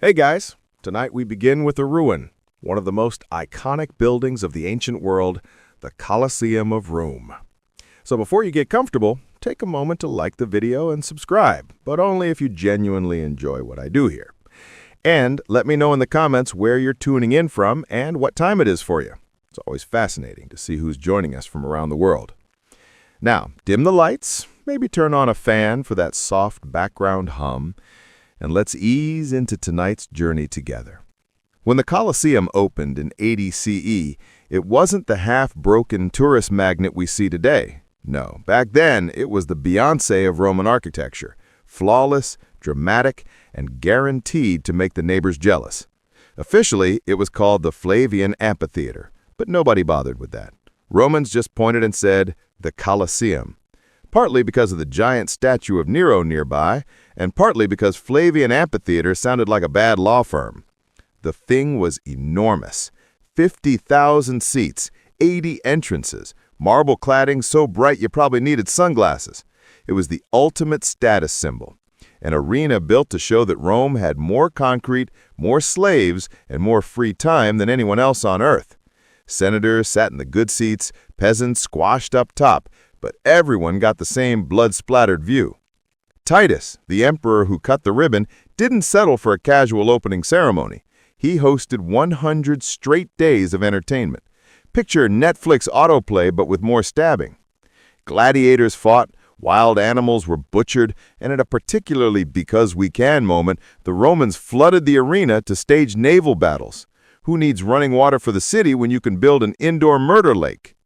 Hey guys, tonight we begin with a ruin, one of the most iconic buildings of the ancient world, the Colosseum of Rome. So before you get comfortable, take a moment to like the video and subscribe, but only if you genuinely enjoy what I do here. And let me know in the comments where you're tuning in from and what time it is for you. It's always fascinating to see who's joining us from around the world. Now, dim the lights, maybe turn on a fan for that soft background hum, and let's ease into tonight's journey together. When the Colosseum opened in 80 CE, it wasn't the half-broken tourist magnet we see today. No, back then it was the Beyoncé of Roman architecture, flawless, dramatic, and guaranteed to make the neighbors jealous. Officially, it was called the Flavian Amphitheater, but nobody bothered with that. Romans just pointed and said, the Colosseum. Partly because of the giant statue of Nero nearby, and partly because Flavian Amphitheater sounded like a bad law firm. The thing was enormous. 50,000 seats, 80 entrances, marble cladding so bright you probably needed sunglasses. It was the ultimate status symbol. An arena built to show that Rome had more concrete, more slaves, and more free time than anyone else on earth. Senators sat in the good seats, peasants squashed up top, but everyone got the same blood-splattered view. Titus, the emperor who cut the ribbon, didn't settle for a casual opening ceremony. He hosted 100 straight days of entertainment. Picture Netflix autoplay, but with more stabbing. Gladiators fought, wild animals were butchered, and at a particularly because we can moment, the Romans flooded the arena to stage naval battles. Who needs running water for the city when you can build an indoor murder lake?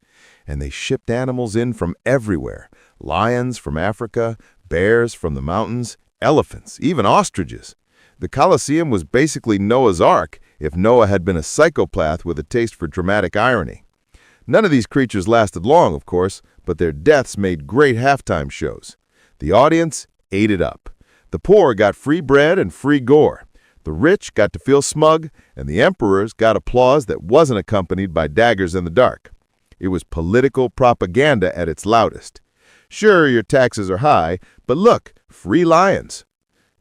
And they shipped animals in from everywhere. Lions from Africa, bears from the mountains, elephants, even ostriches. The Colosseum was basically Noah's Ark if Noah had been a psychopath with a taste for dramatic irony. None of these creatures lasted long, of course, but their deaths made great halftime shows. The audience ate it up. The poor got free bread and free gore. The rich got to feel smug, and the emperors got applause that wasn't accompanied by daggers in the dark. It was political propaganda at its loudest. Sure, your taxes are high, but look, free lions.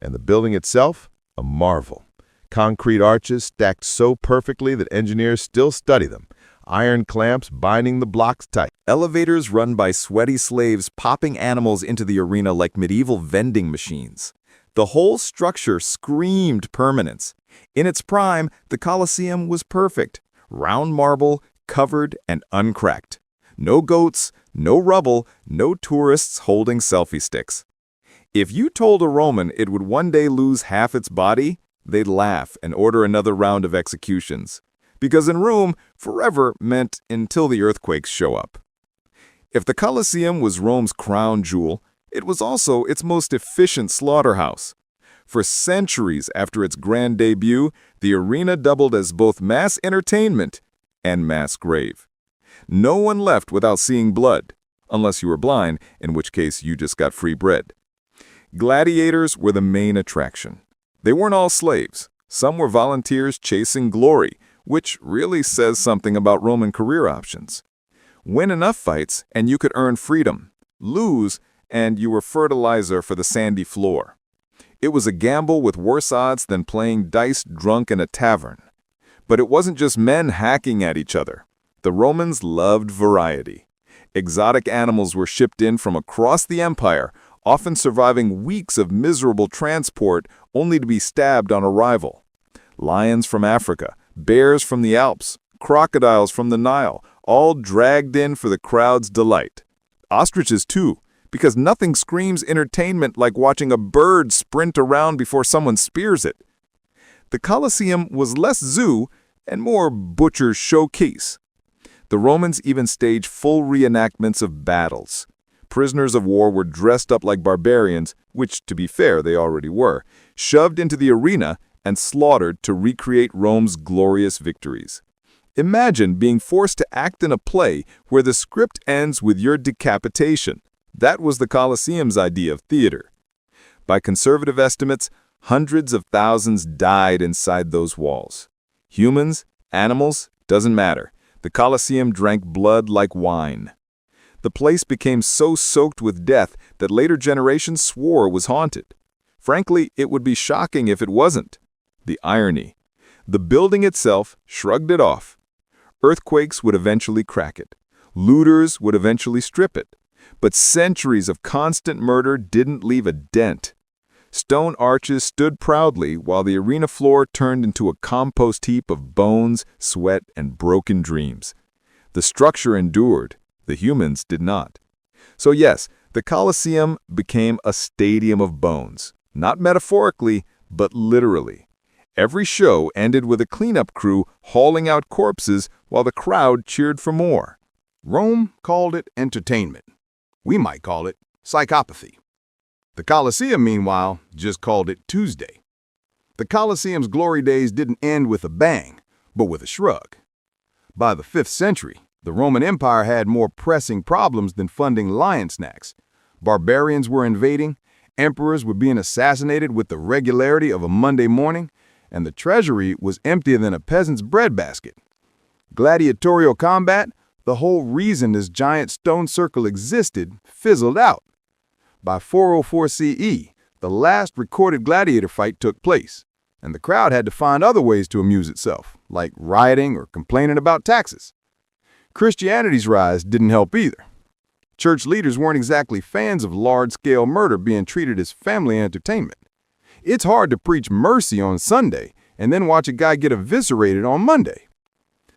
And the building itself, a marvel. Concrete arches stacked so perfectly that engineers still study them. Iron clamps binding the blocks tight. Elevators run by sweaty slaves popping animals into the arena like medieval vending machines. The whole structure screamed permanence. In its prime, the Colosseum was perfect. Round marble, covered and uncracked. No goats, no rubble, no tourists holding selfie sticks. If you told a Roman it would one day lose half its body, they'd laugh and order another round of executions. Because in Rome, forever meant until the earthquakes show up. If the Colosseum was Rome's crown jewel, it was also its most efficient slaughterhouse. For centuries after its grand debut, the arena doubled as both mass entertainment and mass grave. No one left without seeing blood, unless you were blind, in which case you just got free bread. Gladiators were the main attraction. They weren't all slaves. Some were volunteers chasing glory, which really says something about Roman career options. Win enough fights and you could earn freedom. Lose and you were fertilizer for the sandy floor. It was a gamble with worse odds than playing dice drunk in a tavern. But it wasn't just men hacking at each other. The Romans loved variety. Exotic animals were shipped in from across the empire, often surviving weeks of miserable transport only to be stabbed on arrival. Lions from Africa, bears from the Alps, crocodiles from the Nile, all dragged in for the crowd's delight. Ostriches too, because nothing screams entertainment like watching a bird sprint around before someone spears it. The Colosseum was less zoo and more butcher's showcase. The Romans even staged full reenactments of battles. Prisoners of war were dressed up like barbarians, which, to be fair, they already were, shoved into the arena and slaughtered to recreate Rome's glorious victories. Imagine being forced to act in a play where the script ends with your decapitation. That was the Colosseum's idea of theater. By conservative estimates, hundreds of thousands died inside those walls. Humans, animals, doesn't matter. The Colosseum drank blood like wine. The place became so soaked with death that later generations swore it was haunted. Frankly, it would be shocking if it wasn't. The irony. The building itself shrugged it off. Earthquakes would eventually crack it. Looters would eventually strip it. But centuries of constant murder didn't leave a dent. Stone arches stood proudly while the arena floor turned into a compost heap of bones, sweat, and broken dreams. The structure endured. The humans did not. So yes, the Colosseum became a stadium of bones. Not metaphorically, but literally. Every show ended with a cleanup crew hauling out corpses while the crowd cheered for more. Rome called it entertainment. We might call it psychopathy. The Colosseum, meanwhile, just called it Tuesday. The Colosseum's glory days didn't end with a bang, but with a shrug. By the 5th century, the Roman Empire had more pressing problems than funding lion snacks. Barbarians were invading, emperors were being assassinated with the regularity of a Monday morning, and the treasury was emptier than a peasant's breadbasket. Gladiatorial combat, the whole reason this giant stone circle existed, fizzled out. By 404 CE, the last recorded gladiator fight took place, and the crowd had to find other ways to amuse itself, like rioting or complaining about taxes. Christianity's rise didn't help either. Church leaders weren't exactly fans of large-scale murder being treated as family entertainment. It's hard to preach mercy on Sunday and then watch a guy get eviscerated on Monday.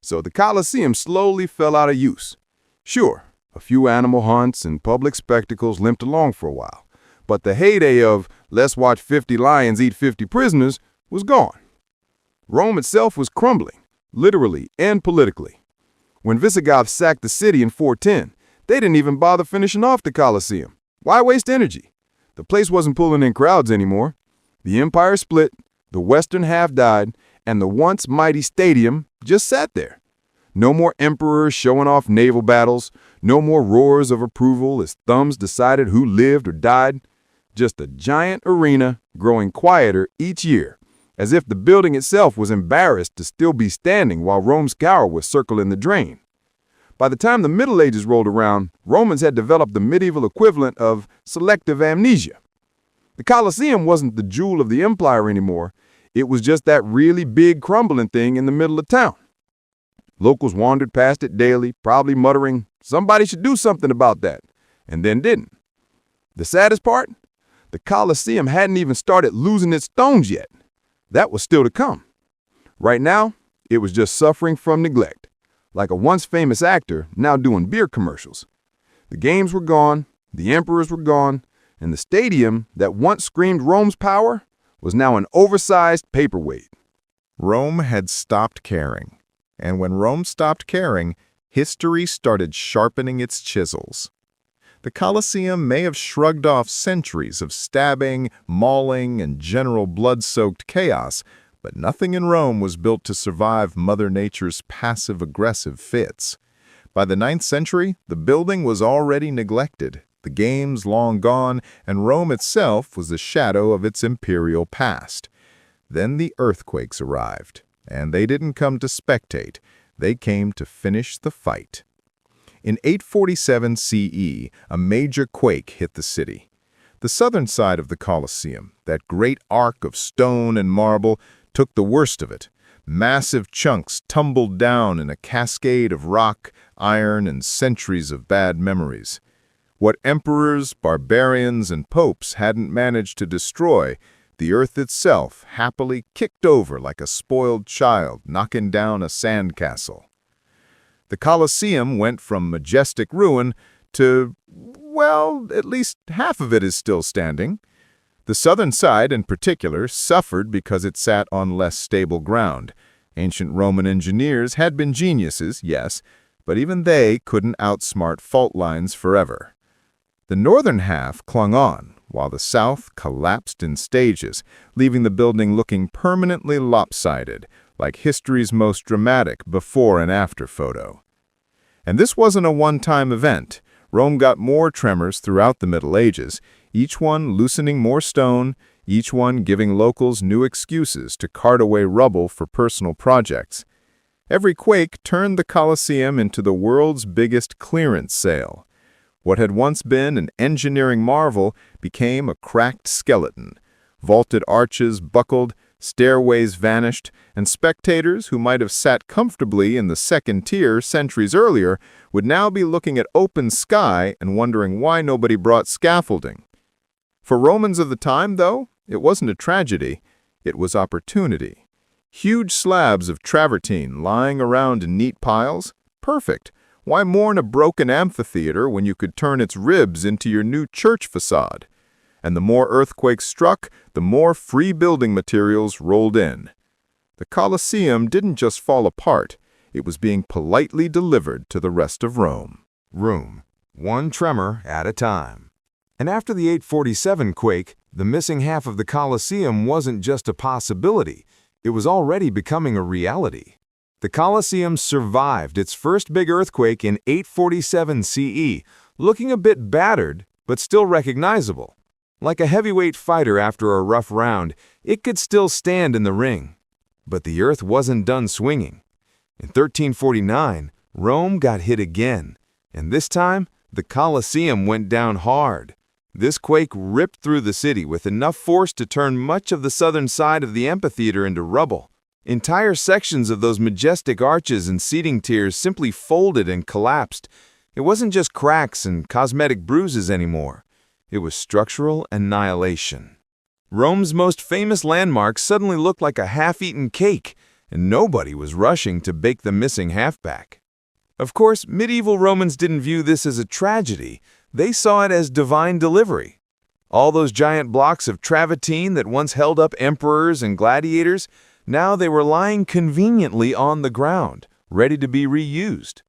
So the Colosseum slowly fell out of use. Sure, a few animal hunts and public spectacles limped along for a while, but the heyday of let's watch 50 lions eat 50 prisoners was gone. Rome itself was crumbling, literally and politically. When Visigoths sacked the city in 410, they didn't even bother finishing off the Colosseum. Why waste energy? The place wasn't pulling in crowds anymore. The empire split, the western half died, and the once mighty stadium just sat there. No more emperors showing off naval battles, no more roars of approval as thumbs decided who lived or died. Just a giant arena growing quieter each year, as if the building itself was embarrassed to still be standing while Rome's cow was circling the drain. By the time the Middle Ages rolled around, Romans had developed the medieval equivalent of selective amnesia. The Colosseum wasn't the jewel of the empire anymore. It was just that really big crumbling thing in the middle of town. Locals wandered past it daily, probably muttering, "Somebody should do something about that," and then didn't. The saddest part? The Colosseum hadn't even started losing its stones yet. That was still to come. Right now, it was just suffering from neglect, like a once famous actor now doing beer commercials. The games were gone, the emperors were gone, and the stadium that once screamed Rome's power was now an oversized paperweight. Rome had stopped caring. And when Rome stopped caring, history started sharpening its chisels. The Colosseum may have shrugged off centuries of stabbing, mauling, and general blood-soaked chaos, but nothing in Rome was built to survive Mother Nature's passive-aggressive fits. By the 9th century, the building was already neglected, the games long gone, and Rome itself was the shadow of its imperial past. Then the earthquakes arrived. And they didn't come to spectate, they came to finish the fight. In 847 CE, a major quake hit the city. The southern side of the Colosseum, that great arc of stone and marble, took the worst of it. Massive chunks tumbled down in a cascade of rock, iron, and centuries of bad memories. What emperors, barbarians, and popes hadn't managed to destroy, the earth itself happily kicked over like a spoiled child knocking down a sandcastle. The Colosseum went from majestic ruin to, well, at least half of it is still standing. The southern side, in particular, suffered because it sat on less stable ground. Ancient Roman engineers had been geniuses, yes, but even they couldn't outsmart fault lines forever. The northern half clung on, while the south collapsed in stages, leaving the building looking permanently lopsided, like history's most dramatic before and after photo. And this wasn't a one-time event. Rome got more tremors throughout the Middle Ages, each one loosening more stone, each one giving locals new excuses to cart away rubble for personal projects. Every quake turned the Colosseum into the world's biggest clearance sale. What had once been an engineering marvel became a cracked skeleton. Vaulted arches buckled, Stairways vanished, and spectators who might have sat comfortably in the second tier centuries earlier would now be looking at open sky and wondering why nobody brought scaffolding. For Romans of the time, though, it wasn't a tragedy, it was opportunity. Huge slabs of travertine lying around in neat piles? Perfect. Why mourn a broken amphitheater when you could turn its ribs into your new church facade? And the more earthquakes struck, the more free building materials rolled in. The Colosseum didn't just fall apart, it was being politely delivered to the rest of Rome. Room, one tremor at a time. And after the 847 quake, the missing half of the Colosseum wasn't just a possibility, it was already becoming a reality. The Colosseum survived its first big earthquake in 847 CE, looking a bit battered, but still recognizable. Like a heavyweight fighter after a rough round, it could still stand in the ring. But the earth wasn't done swinging. In 1349, Rome got hit again, and this time, the Colosseum went down hard. This quake ripped through the city with enough force to turn much of the southern side of the amphitheater into rubble. Entire sections of those majestic arches and seating tiers simply folded and collapsed. It wasn't just cracks and cosmetic bruises anymore. It was structural annihilation. Rome's most famous landmark suddenly looked like a half-eaten cake, and nobody was rushing to bake the missing half back. Of course, medieval Romans didn't view this as a tragedy. They saw it as divine delivery. All those giant blocks of travertine that once held up emperors and gladiators, now they were lying conveniently on the ground, ready to be reused.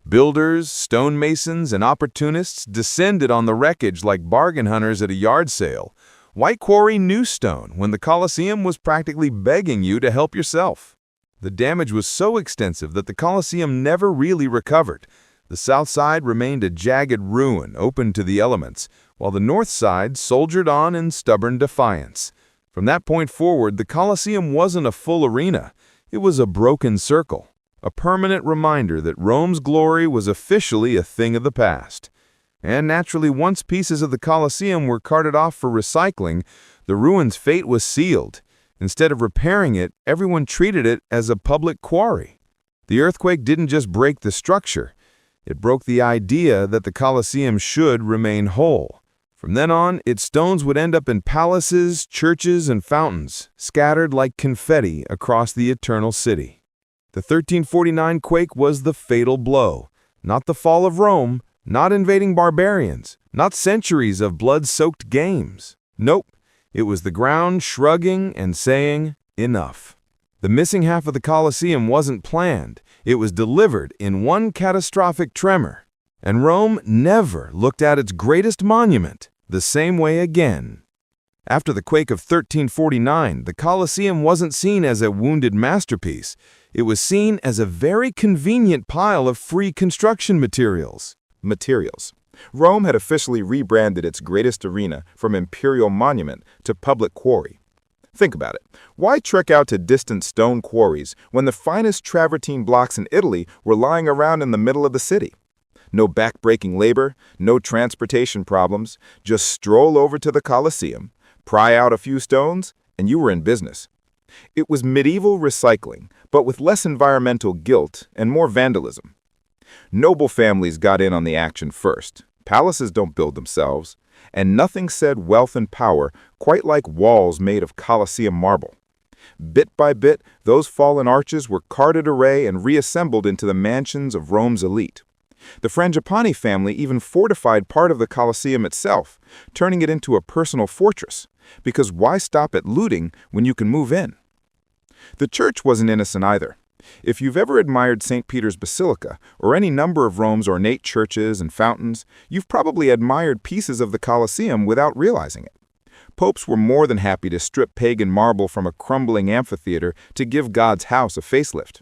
Builders, stonemasons, and opportunists descended on the wreckage like bargain hunters at a yard sale. Why quarry new stone when the Colosseum was practically begging you to help yourself? The damage was so extensive that the Colosseum never really recovered. The south side remained a jagged ruin open to the elements, while the north side soldiered on in stubborn defiance. From that point forward, the Colosseum wasn't a full arena. It was a broken circle. A permanent reminder that Rome's glory was officially a thing of the past. And naturally, once pieces of the Colosseum were carted off for recycling, the ruin's fate was sealed. Instead of repairing it, everyone treated it as a public quarry. The earthquake didn't just break the structure, it broke the idea that the Colosseum should remain whole. From then on, its stones would end up in palaces, churches, and fountains, scattered like confetti across the eternal city. The 1349 quake was the fatal blow. Not the fall of Rome, not invading barbarians, not centuries of blood-soaked games. Nope, it was the ground shrugging and saying, enough. The missing half of the Colosseum wasn't planned. It was delivered in one catastrophic tremor. And Rome never looked at its greatest monument the same way again. After the quake of 1349, the Colosseum wasn't seen as a wounded masterpiece. It was seen as a very convenient pile of free construction materials. Rome had officially rebranded its greatest arena from imperial monument to public quarry. Think about it. Why trek out to distant stone quarries when the finest travertine blocks in Italy were lying around in the middle of the city? No back-breaking labor, no transportation problems, just stroll over to the Colosseum, pry out a few stones, and you were in business. It was medieval recycling, but with less environmental guilt and more vandalism. Noble families got in on the action first. Palaces don't build themselves, and nothing said wealth and power quite like walls made of Colosseum marble. Bit by bit, those fallen arches were carted away and reassembled into the mansions of Rome's elite. The Frangipani family even fortified part of the Colosseum itself, turning it into a personal fortress, because why stop at looting when you can move in? The church wasn't innocent either. If you've ever admired St. Peter's Basilica or any number of Rome's ornate churches and fountains, you've probably admired pieces of the Colosseum without realizing it. Popes were more than happy to strip pagan marble from a crumbling amphitheater to give God's house a facelift.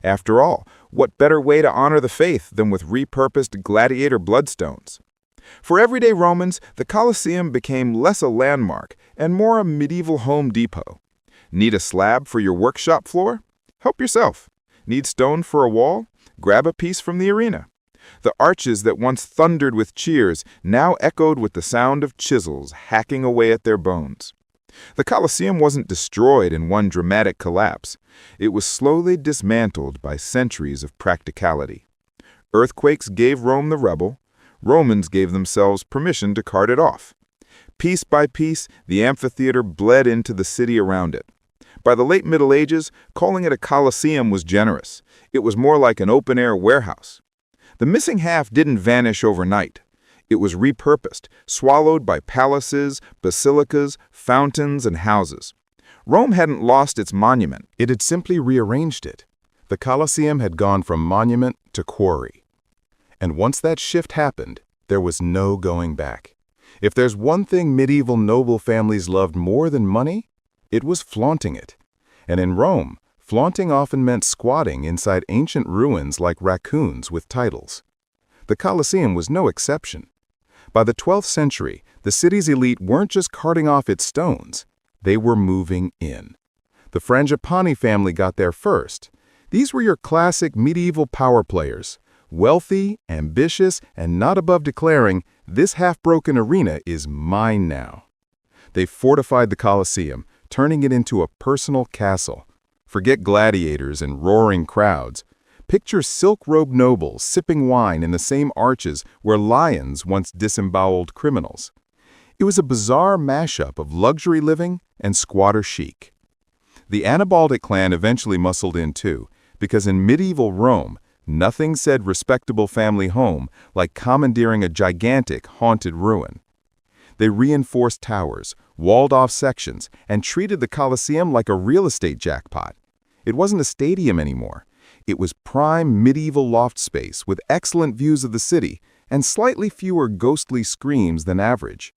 After all, what better way to honor the faith than with repurposed gladiator bloodstones? For everyday Romans, the Colosseum became less a landmark and more a medieval Home Depot. Need a slab for your workshop floor? Help yourself. Need stone for a wall? Grab a piece from the arena. The arches that once thundered with cheers now echoed with the sound of chisels hacking away at their bones. The Colosseum wasn't destroyed in one dramatic collapse. It was slowly dismantled by centuries of practicality. Earthquakes gave Rome the rubble. Romans gave themselves permission to cart it off. Piece by piece, the amphitheater bled into the city around it. By the late Middle Ages, calling it a Colosseum was generous. It was more like an open-air warehouse. The missing half didn't vanish overnight. It was repurposed, swallowed by palaces, basilicas, fountains, and houses. Rome hadn't lost its monument. It had simply rearranged it. The Colosseum had gone from monument to quarry. And once that shift happened, there was no going back. If there's one thing medieval noble families loved more than money, it was flaunting it. And in Rome, flaunting often meant squatting inside ancient ruins like raccoons with titles. The Colosseum was no exception. By the 12th century, the city's elite weren't just carting off its stones. They were moving in. The Frangipani family got there first. These were your classic medieval power players, wealthy, ambitious, and not above declaring, "This half-broken arena is mine now." They fortified the Colosseum, turning it into a personal castle. Forget gladiators and roaring crowds. Picture silk-robed nobles sipping wine in the same arches where lions once disemboweled criminals. It was a bizarre mashup of luxury living and squatter chic. The Annabaldic clan eventually muscled in too, because in medieval Rome, nothing said respectable family home like commandeering a gigantic, haunted ruin. They reinforced towers, walled off sections, and treated the Colosseum like a real estate jackpot. It wasn't a stadium anymore. It was prime medieval loft space with excellent views of the city and slightly fewer ghostly screams than average.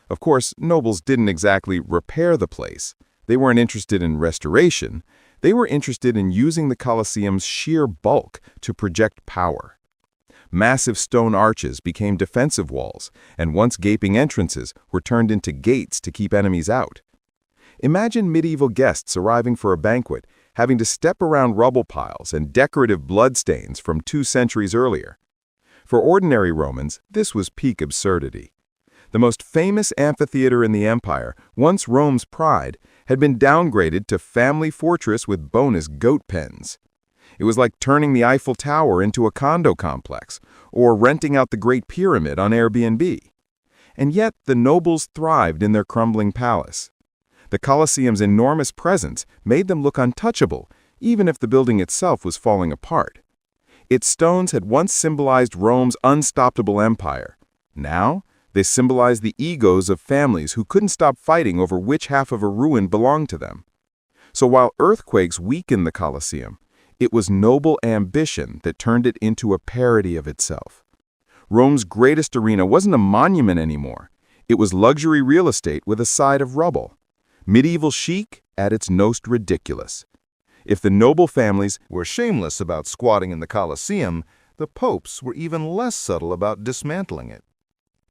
Of course, nobles didn't exactly repair the place. They weren't interested in restoration. They were interested in using the Colosseum's sheer bulk to project power. Massive stone arches became defensive walls, and once gaping entrances were turned into gates to keep enemies out. Imagine medieval guests arriving for a banquet, having to step around rubble piles and decorative bloodstains from 2 centuries earlier. For ordinary Romans, this was peak absurdity. The most famous amphitheater in the empire, once Rome's pride, had been downgraded to family fortress with bonus goat pens. It was like turning the Eiffel Tower into a condo complex, or renting out the Great Pyramid on Airbnb. And yet, the nobles thrived in their crumbling palace. The Colosseum's enormous presence made them look untouchable, even if the building itself was falling apart. Its stones had once symbolized Rome's unstoppable empire. Now, they symbolized the egos of families who couldn't stop fighting over which half of a ruin belonged to them. So while earthquakes weakened the Colosseum, it was noble ambition that turned it into a parody of itself. Rome's greatest arena wasn't a monument anymore. It was luxury real estate with a side of rubble. Medieval chic at its most ridiculous. If the noble families Were shameless about squatting in the Colosseum, the popes were even less subtle about dismantling it.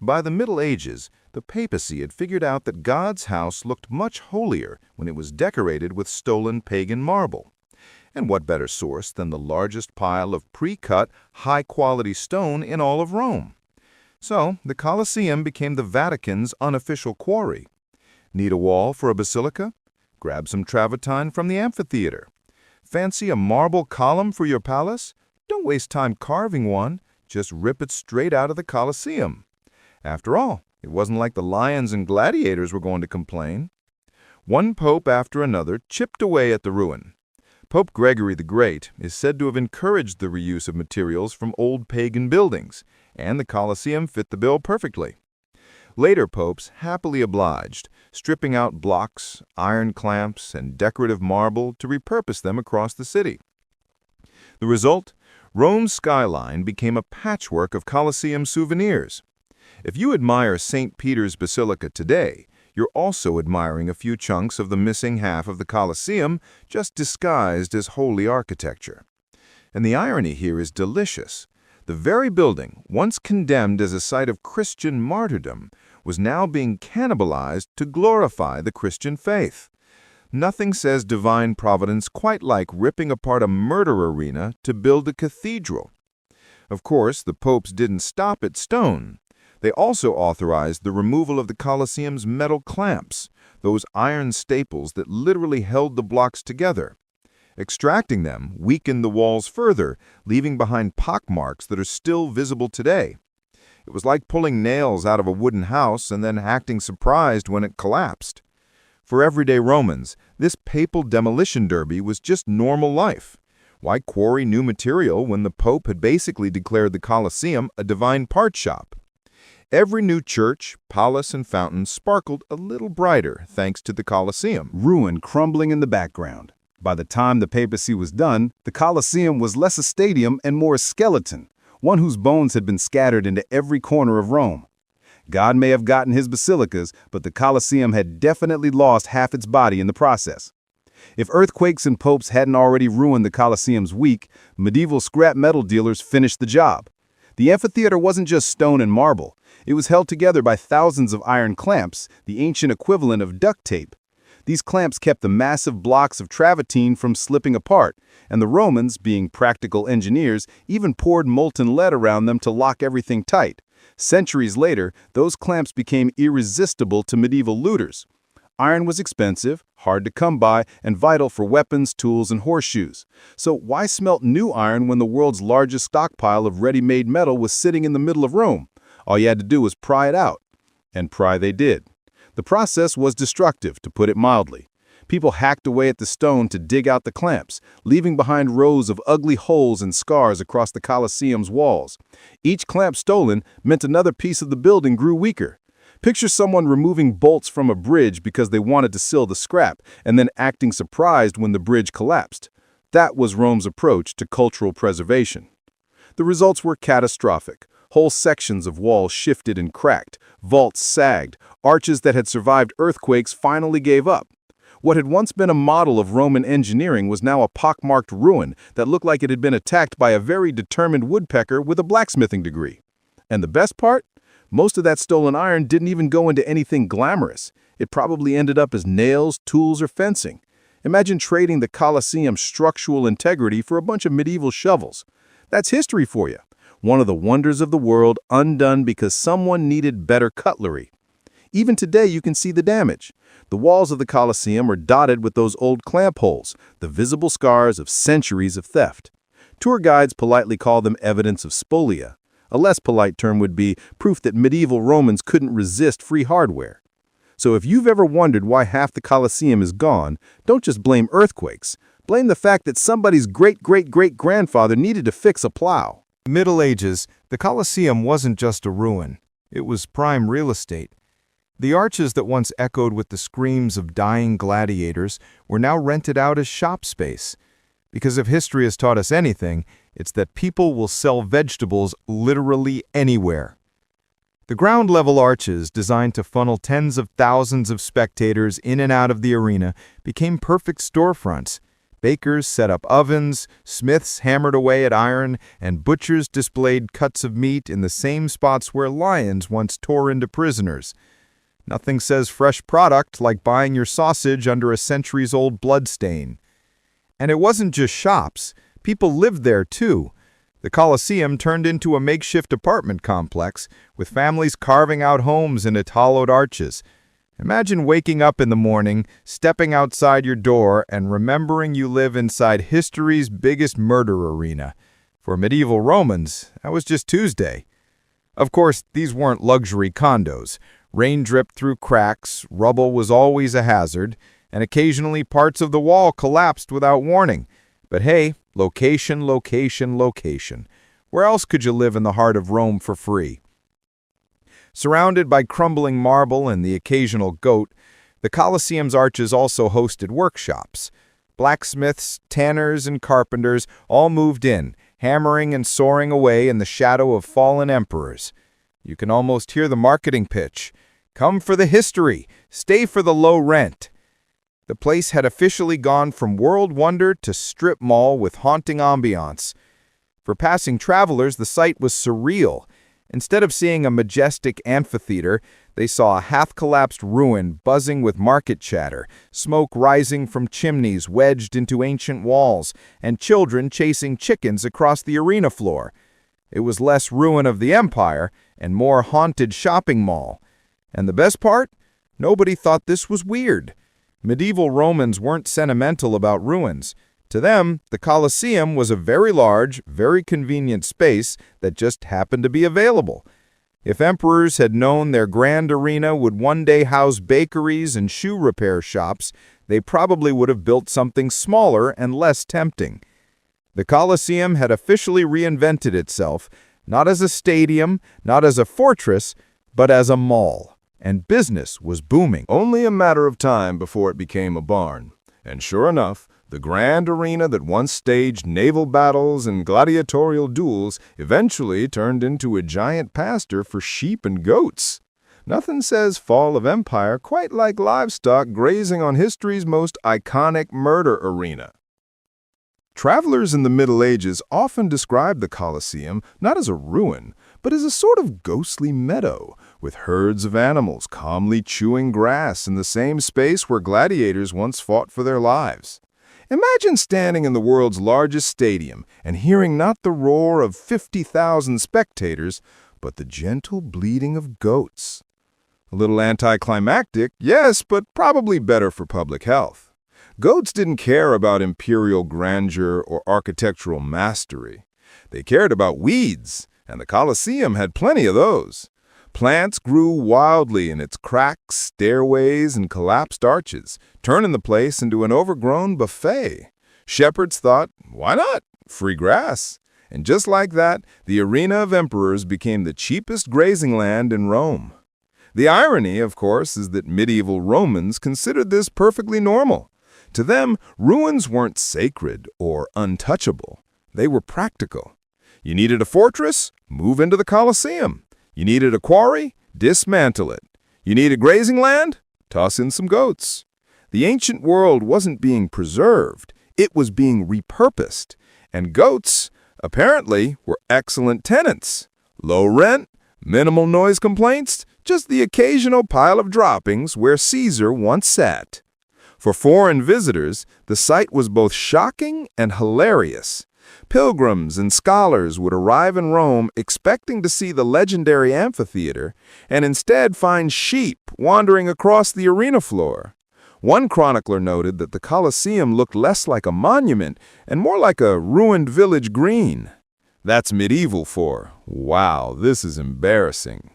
By the Middle Ages, the papacy had figured out that God's house looked much holier when it was decorated with stolen pagan marble. And what better source than the largest pile of pre-cut, high-quality stone in all of Rome? So, the Colosseum became the Vatican's unofficial quarry. Need a wall for a basilica? Grab some travertine from the amphitheater. Fancy a marble column for your palace? Don't waste time carving one. Just rip it straight out of the Colosseum. After all, it wasn't like the lions and gladiators were going to complain. One pope after another chipped away at the ruin. Pope Gregory the Great is said to have encouraged the reuse of materials from old pagan buildings, and the Colosseum fit the bill perfectly. Later popes happily obliged, stripping out blocks, iron clamps, and decorative marble to repurpose them across the city. The result? Rome's skyline became a patchwork of Colosseum souvenirs. If you admire St. Peter's Basilica today, you're also admiring a few chunks of the missing half of the Colosseum, just disguised as holy architecture. And the irony here is delicious. The very building, once condemned as a site of Christian martyrdom, was now being cannibalized to glorify the Christian faith. Nothing says divine providence quite like ripping apart a murder arena to build a cathedral. Of course, the popes didn't stop at stone. They also authorized the removal of the Colosseum's metal clamps, those iron staples that literally held the blocks together. Extracting them weakened the walls further, leaving behind pockmarks that are still visible today. It was like pulling nails out of a wooden house and then acting surprised when it collapsed. For everyday Romans, this papal demolition derby was just normal life. Why quarry new material when the Pope had basically declared the Colosseum a divine part shop? Every new church, palace, and fountain sparkled a little brighter thanks to the Colosseum. Ruin crumbling in the background. By the time the papacy was done, the Colosseum was less a stadium and more a skeleton, one whose bones had been scattered into every corner of Rome. God may have gotten his basilicas, but the Colosseum had definitely lost half its body in the process. If earthquakes and popes hadn't already ruined the Colosseum's weak, medieval scrap metal dealers finished the job. The amphitheater wasn't just stone and marble. It was held together by thousands of iron clamps, the ancient equivalent of duct tape. These clamps kept the massive blocks of travertine from slipping apart, and the Romans, being practical engineers, even poured molten lead around them to lock everything tight. Centuries later, those clamps became irresistible to medieval looters. Iron was expensive, hard to come by, and vital for weapons, tools, and horseshoes. So why smelt new iron when the world's largest stockpile of ready-made metal was sitting in the middle of Rome? All you had to do was pry it out. And pry they did. The process was destructive, to put it mildly. People hacked away at the stone to dig out the clamps, leaving behind rows of ugly holes and scars across the Colosseum's walls. Each clamp stolen meant another piece of the building grew weaker. Picture someone removing bolts from a bridge because they wanted to seal the scrap, and then acting surprised when the bridge collapsed. That was Rome's approach to cultural preservation. The results were catastrophic. Whole sections of walls shifted and cracked, vaults sagged, arches that had survived earthquakes finally gave up. What had once been a model of Roman engineering was now a pockmarked ruin that looked like it had been attacked by a very determined woodpecker with a blacksmithing degree. And the best part? Most of that stolen iron didn't even go into anything glamorous. It probably ended up as nails, tools, or fencing. Imagine trading the Colosseum's structural integrity for a bunch of medieval shovels. That's history for you. One of the wonders of the world undone because someone needed better cutlery. Even today you can see the damage. The walls of the Colosseum are dotted with those old clamp holes, the visible scars of centuries of theft. Tour guides politely call them evidence of spolia. A less polite term would be proof that medieval Romans couldn't resist free hardware. So if you've ever wondered why half the Colosseum is gone, don't just blame earthquakes. Blame the fact that somebody's great-great-great-grandfather needed to fix a plow. Middle Ages, the Colosseum wasn't just a ruin. It was prime real estate. The arches that once echoed with the screams of dying gladiators were now rented out as shop space. Because if history has taught us anything, it's that people will sell vegetables literally anywhere. The ground-level arches, designed to funnel tens of thousands of spectators in and out of the arena, became perfect storefronts. Bakers set up ovens, smiths hammered away at iron, and butchers displayed cuts of meat in the same spots where lions once tore into prisoners. Nothing says fresh product like buying your sausage under a centuries-old bloodstain. And it wasn't just shops. People lived there, too. The Colosseum turned into a makeshift apartment complex, with families carving out homes in its hollowed arches. Imagine waking up in the morning, stepping outside your door, and remembering you live inside history's biggest murder arena. For medieval Romans, that was just Tuesday. Of course, these weren't luxury condos. Rain dripped through cracks, rubble was always a hazard, and occasionally parts of the wall collapsed without warning. But hey, location, location, location. Where else could you live in the heart of Rome for free? Surrounded by crumbling marble and the occasional goat, the Colosseum's arches also hosted workshops. Blacksmiths, tanners, and carpenters all moved in, hammering and sawing away in the shadow of fallen emperors. You can almost hear the marketing pitch. Come for the history, stay for the low rent. The place had officially gone from world wonder to strip mall with haunting ambiance. For passing travelers, the sight was surreal. Instead of seeing a majestic amphitheater, they saw a half-collapsed ruin buzzing with market chatter, smoke rising from chimneys wedged into ancient walls, and children chasing chickens across the arena floor. It was less ruin of the empire and more haunted shopping mall. And the best part? Nobody thought this was weird. Medieval Romans weren't sentimental about ruins. To them, the Colosseum was a very large, very convenient space that just happened to be available. If emperors had known their grand arena would one day house bakeries and shoe repair shops, they probably would have built something smaller and less tempting. The Colosseum had officially reinvented itself, not as a stadium, not as a fortress, but as a mall, and business was booming. Only a matter of time before it became a barn. And sure enough, the grand arena that once staged naval battles and gladiatorial duels eventually turned into a giant pasture for sheep and goats. Nothing says fall of empire quite like livestock grazing on history's most iconic murder arena. Travelers in the Middle Ages often describe the Colosseum not as a ruin, but as a sort of ghostly meadow, with herds of animals calmly chewing grass in the same space where gladiators once fought for their lives. Imagine standing in the world's largest stadium and hearing not the roar of 50,000 spectators, but the gentle bleating of goats. A little anticlimactic, yes, but probably better for public health. Goats didn't care about imperial grandeur or architectural mastery. They cared about weeds, and the Colosseum had plenty of those. Plants grew wildly in its cracks, stairways, and collapsed arches, turning the place into an overgrown buffet. Shepherds thought, why not? Free grass. And just like that, the arena of emperors became the cheapest grazing land in Rome. The irony, of course, is that medieval Romans considered this perfectly normal. To them, ruins weren't sacred or untouchable. They were practical. You needed a fortress? Move into the Colosseum. You needed a quarry? Dismantle it. You needed grazing land? Toss in some goats. The ancient world wasn't being preserved. It was being repurposed. And goats, apparently, were excellent tenants. Low rent, minimal noise complaints, just the occasional pile of droppings where Caesar once sat. For foreign visitors, the sight was both shocking and hilarious. Pilgrims and scholars would arrive in Rome expecting to see the legendary amphitheater and instead find sheep wandering across the arena floor. One chronicler noted that the Colosseum looked less like a monument and more like a ruined village green. That's medieval for, wow, this is embarrassing.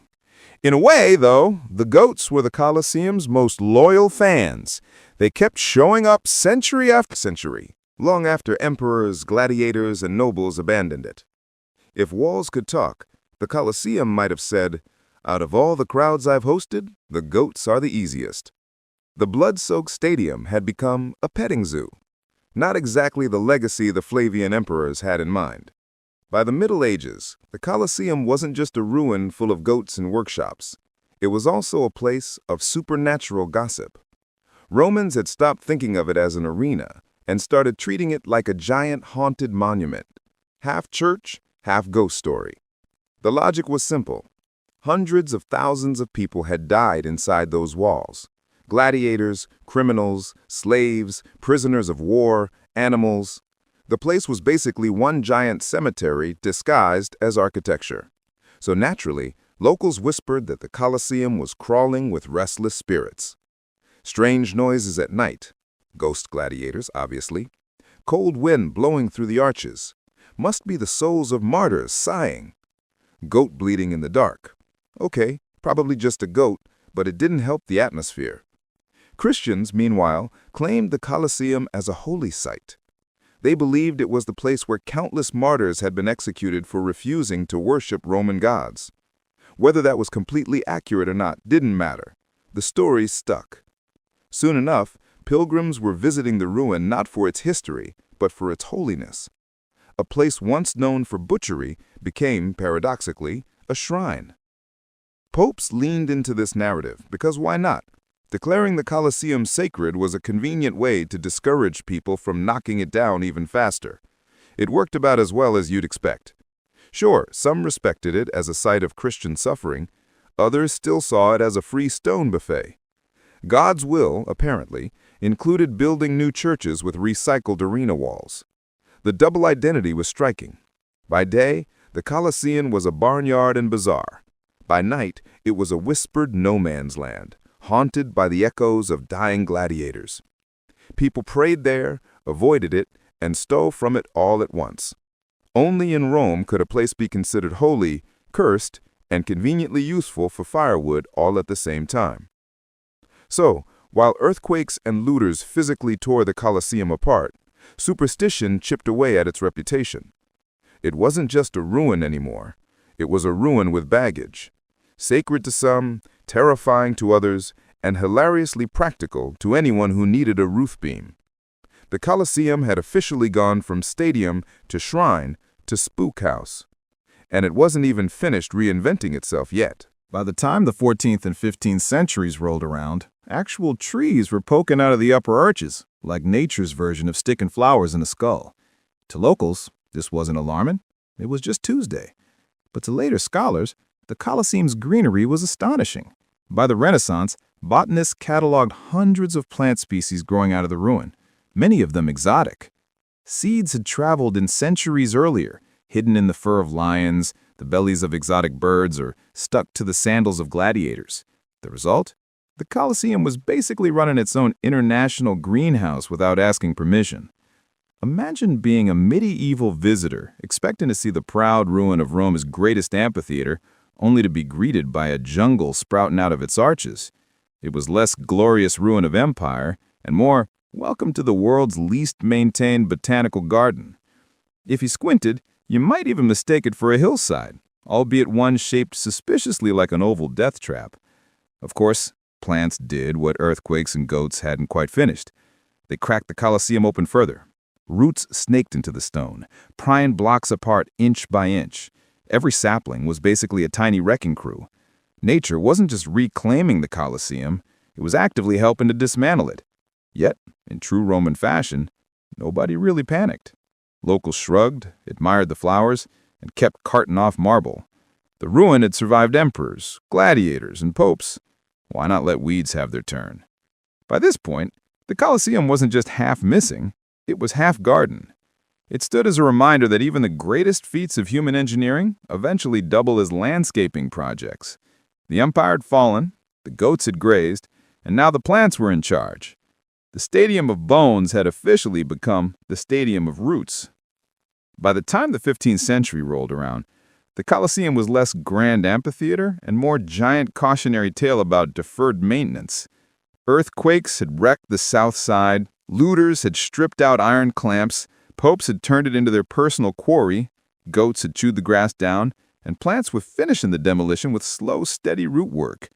In a way, though, the goats were the Colosseum's most loyal fans. They kept showing up century after century, long after emperors, gladiators, and nobles abandoned it. If walls could talk, the Colosseum might have said, out of all the crowds I've hosted, the goats are the easiest. The blood-soaked stadium had become a petting zoo, not exactly the legacy the Flavian emperors had in mind. By the Middle Ages, the Colosseum wasn't just a ruin full of goats and workshops. It was also a place of supernatural gossip. Romans had stopped thinking of it as an arena and started treating it like a giant haunted monument, half church, half ghost story. The logic was simple. Hundreds of thousands of people had died inside those walls. Gladiators, criminals, slaves, prisoners of war, animals. The place was basically one giant cemetery disguised as architecture. So naturally, locals whispered that the Colosseum was crawling with restless spirits. Strange noises at night. Ghost gladiators, obviously. Cold wind blowing through the arches. Must be the souls of martyrs sighing. Goat bleating in the dark. Okay, probably just a goat, but it didn't help the atmosphere. Christians, meanwhile, claimed the Colosseum as a holy site. They believed it was the place where countless martyrs had been executed for refusing to worship Roman gods. Whether that was completely accurate or not didn't matter. The story stuck. Soon enough, pilgrims were visiting the ruin not for its history, but for its holiness. A place once known for butchery became, paradoxically, a shrine. Popes leaned into this narrative because why not? Declaring the Colosseum sacred was a convenient way to discourage people from knocking it down even faster. It worked about as well as you'd expect. Sure, some respected it as a site of Christian suffering. Others still saw it as a free stone buffet. God's will, apparently, included building new churches with recycled arena walls. The double identity was striking. By day, the Colosseum was a barnyard and bazaar. By night, it was a whispered no-man's land, haunted by the echoes of dying gladiators. People prayed there, avoided it, and stole from it all at once. Only in Rome could a place be considered holy, cursed, and conveniently useful for firewood all at the same time. So, while earthquakes and looters physically tore the Colosseum apart, superstition chipped away at its reputation. It wasn't just a ruin anymore. It was a ruin with baggage. Sacred to some, terrifying to others, and hilariously practical to anyone who needed a roof beam. The Colosseum had officially gone from stadium to shrine to spook house. And it wasn't even finished reinventing itself yet. By the time the 14th and 15th centuries rolled around, actual trees were poking out of the upper arches, like nature's version of sticking flowers in a skull. To locals, this wasn't alarming. It was just Tuesday. But to later scholars, the Colosseum's greenery was astonishing. By the Renaissance, botanists cataloged hundreds of plant species growing out of the ruin, many of them exotic. Seeds had traveled in centuries earlier, hidden in the fur of lions, the bellies of exotic birds, or stuck to the sandals of gladiators. The result? The Colosseum was basically running its own international greenhouse without asking permission. Imagine being a medieval visitor, expecting to see the proud ruin of Rome's greatest amphitheater, only to be greeted by a jungle sprouting out of its arches. It was less glorious ruin of empire, and more welcome to the world's least maintained botanical garden. If you squinted, you might even mistake it for a hillside, albeit one shaped suspiciously like an oval death trap. Of course, plants did what earthquakes and goats hadn't quite finished. They cracked the Colosseum open further. Roots snaked into the stone, prying blocks apart inch by inch. Every sapling was basically a tiny wrecking crew. Nature wasn't just reclaiming the Colosseum, it was actively helping to dismantle it. Yet, in true Roman fashion, nobody really panicked. Locals shrugged, admired the flowers, and kept carting off marble. The ruin had survived emperors, gladiators, and popes. Why not let weeds have their turn? By this point, the Colosseum wasn't just half missing, it was half garden. It stood as a reminder that even the greatest feats of human engineering eventually double as landscaping projects. The empire had fallen, the goats had grazed, and now the plants were in charge. The Stadium of Bones had officially become the Stadium of Roots. By the time the 15th century rolled around, the Colosseum was less grand amphitheater and more giant cautionary tale about deferred maintenance. Earthquakes had wrecked the south side, looters had stripped out iron clamps, popes had turned it into their personal quarry, goats had chewed the grass down, and plants were finishing the demolition with slow, steady root work.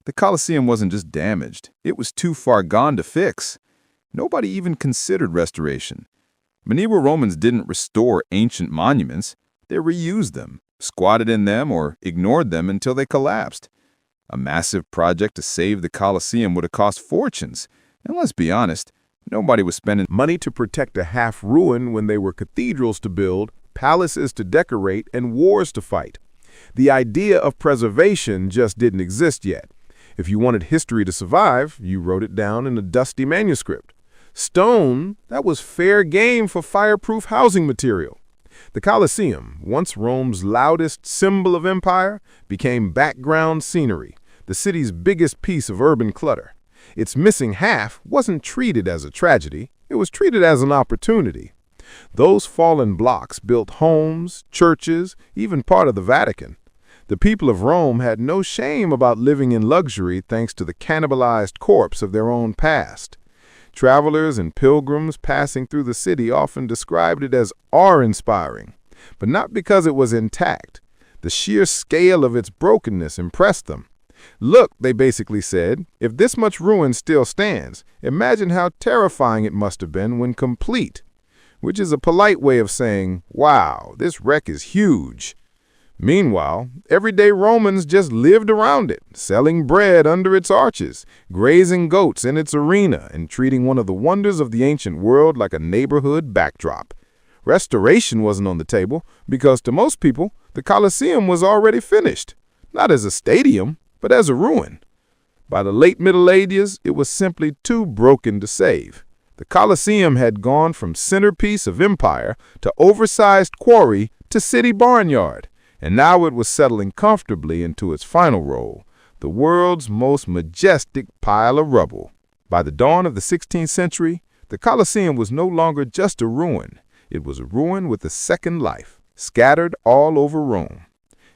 The Colosseum wasn't just damaged, it was too far gone to fix. Nobody even considered restoration. Medieval Romans didn't restore ancient monuments, they reused them, squatted in them, or ignored them until they collapsed. A massive project to save the Colosseum would have cost fortunes, and let's be honest, nobody was spending Money to protect a half-ruin when there were cathedrals to build, palaces to decorate, and wars to fight. The idea of preservation just didn't exist yet. If you wanted history to survive, you wrote it down in a dusty manuscript. Stone, that was fair game for fireproof housing material. The Colosseum, once Rome's loudest symbol of empire, became background scenery, the city's biggest piece of urban clutter. Its missing half wasn't treated as a tragedy, it was treated as an opportunity. Those fallen blocks built homes, churches, even part of the Vatican. The people of Rome had no shame about living in luxury thanks to the cannibalized corpse of their own past. Travelers and pilgrims passing through the city often described it as awe-inspiring, but not because it was intact. The sheer scale of its brokenness impressed them. Look, they basically said, if this much ruin still stands, imagine how terrifying it must have been when complete, which is a polite way of saying, wow, this wreck is huge. Meanwhile, everyday Romans just lived around it, selling bread under its arches, grazing goats in its arena, and treating one of the wonders of the ancient world like a neighborhood backdrop. Restoration wasn't on the table because to most people, the Colosseum was already finished, not as a stadium, but as a ruin. By the late Middle Ages, it was simply too broken to save. The Colosseum had gone from centerpiece of empire to oversized quarry to city barnyard, and now it was settling comfortably into its final role, the world's most majestic pile of rubble. By the dawn of the 16th century, the Colosseum was no longer just a ruin. It was a ruin with a second life, scattered all over Rome.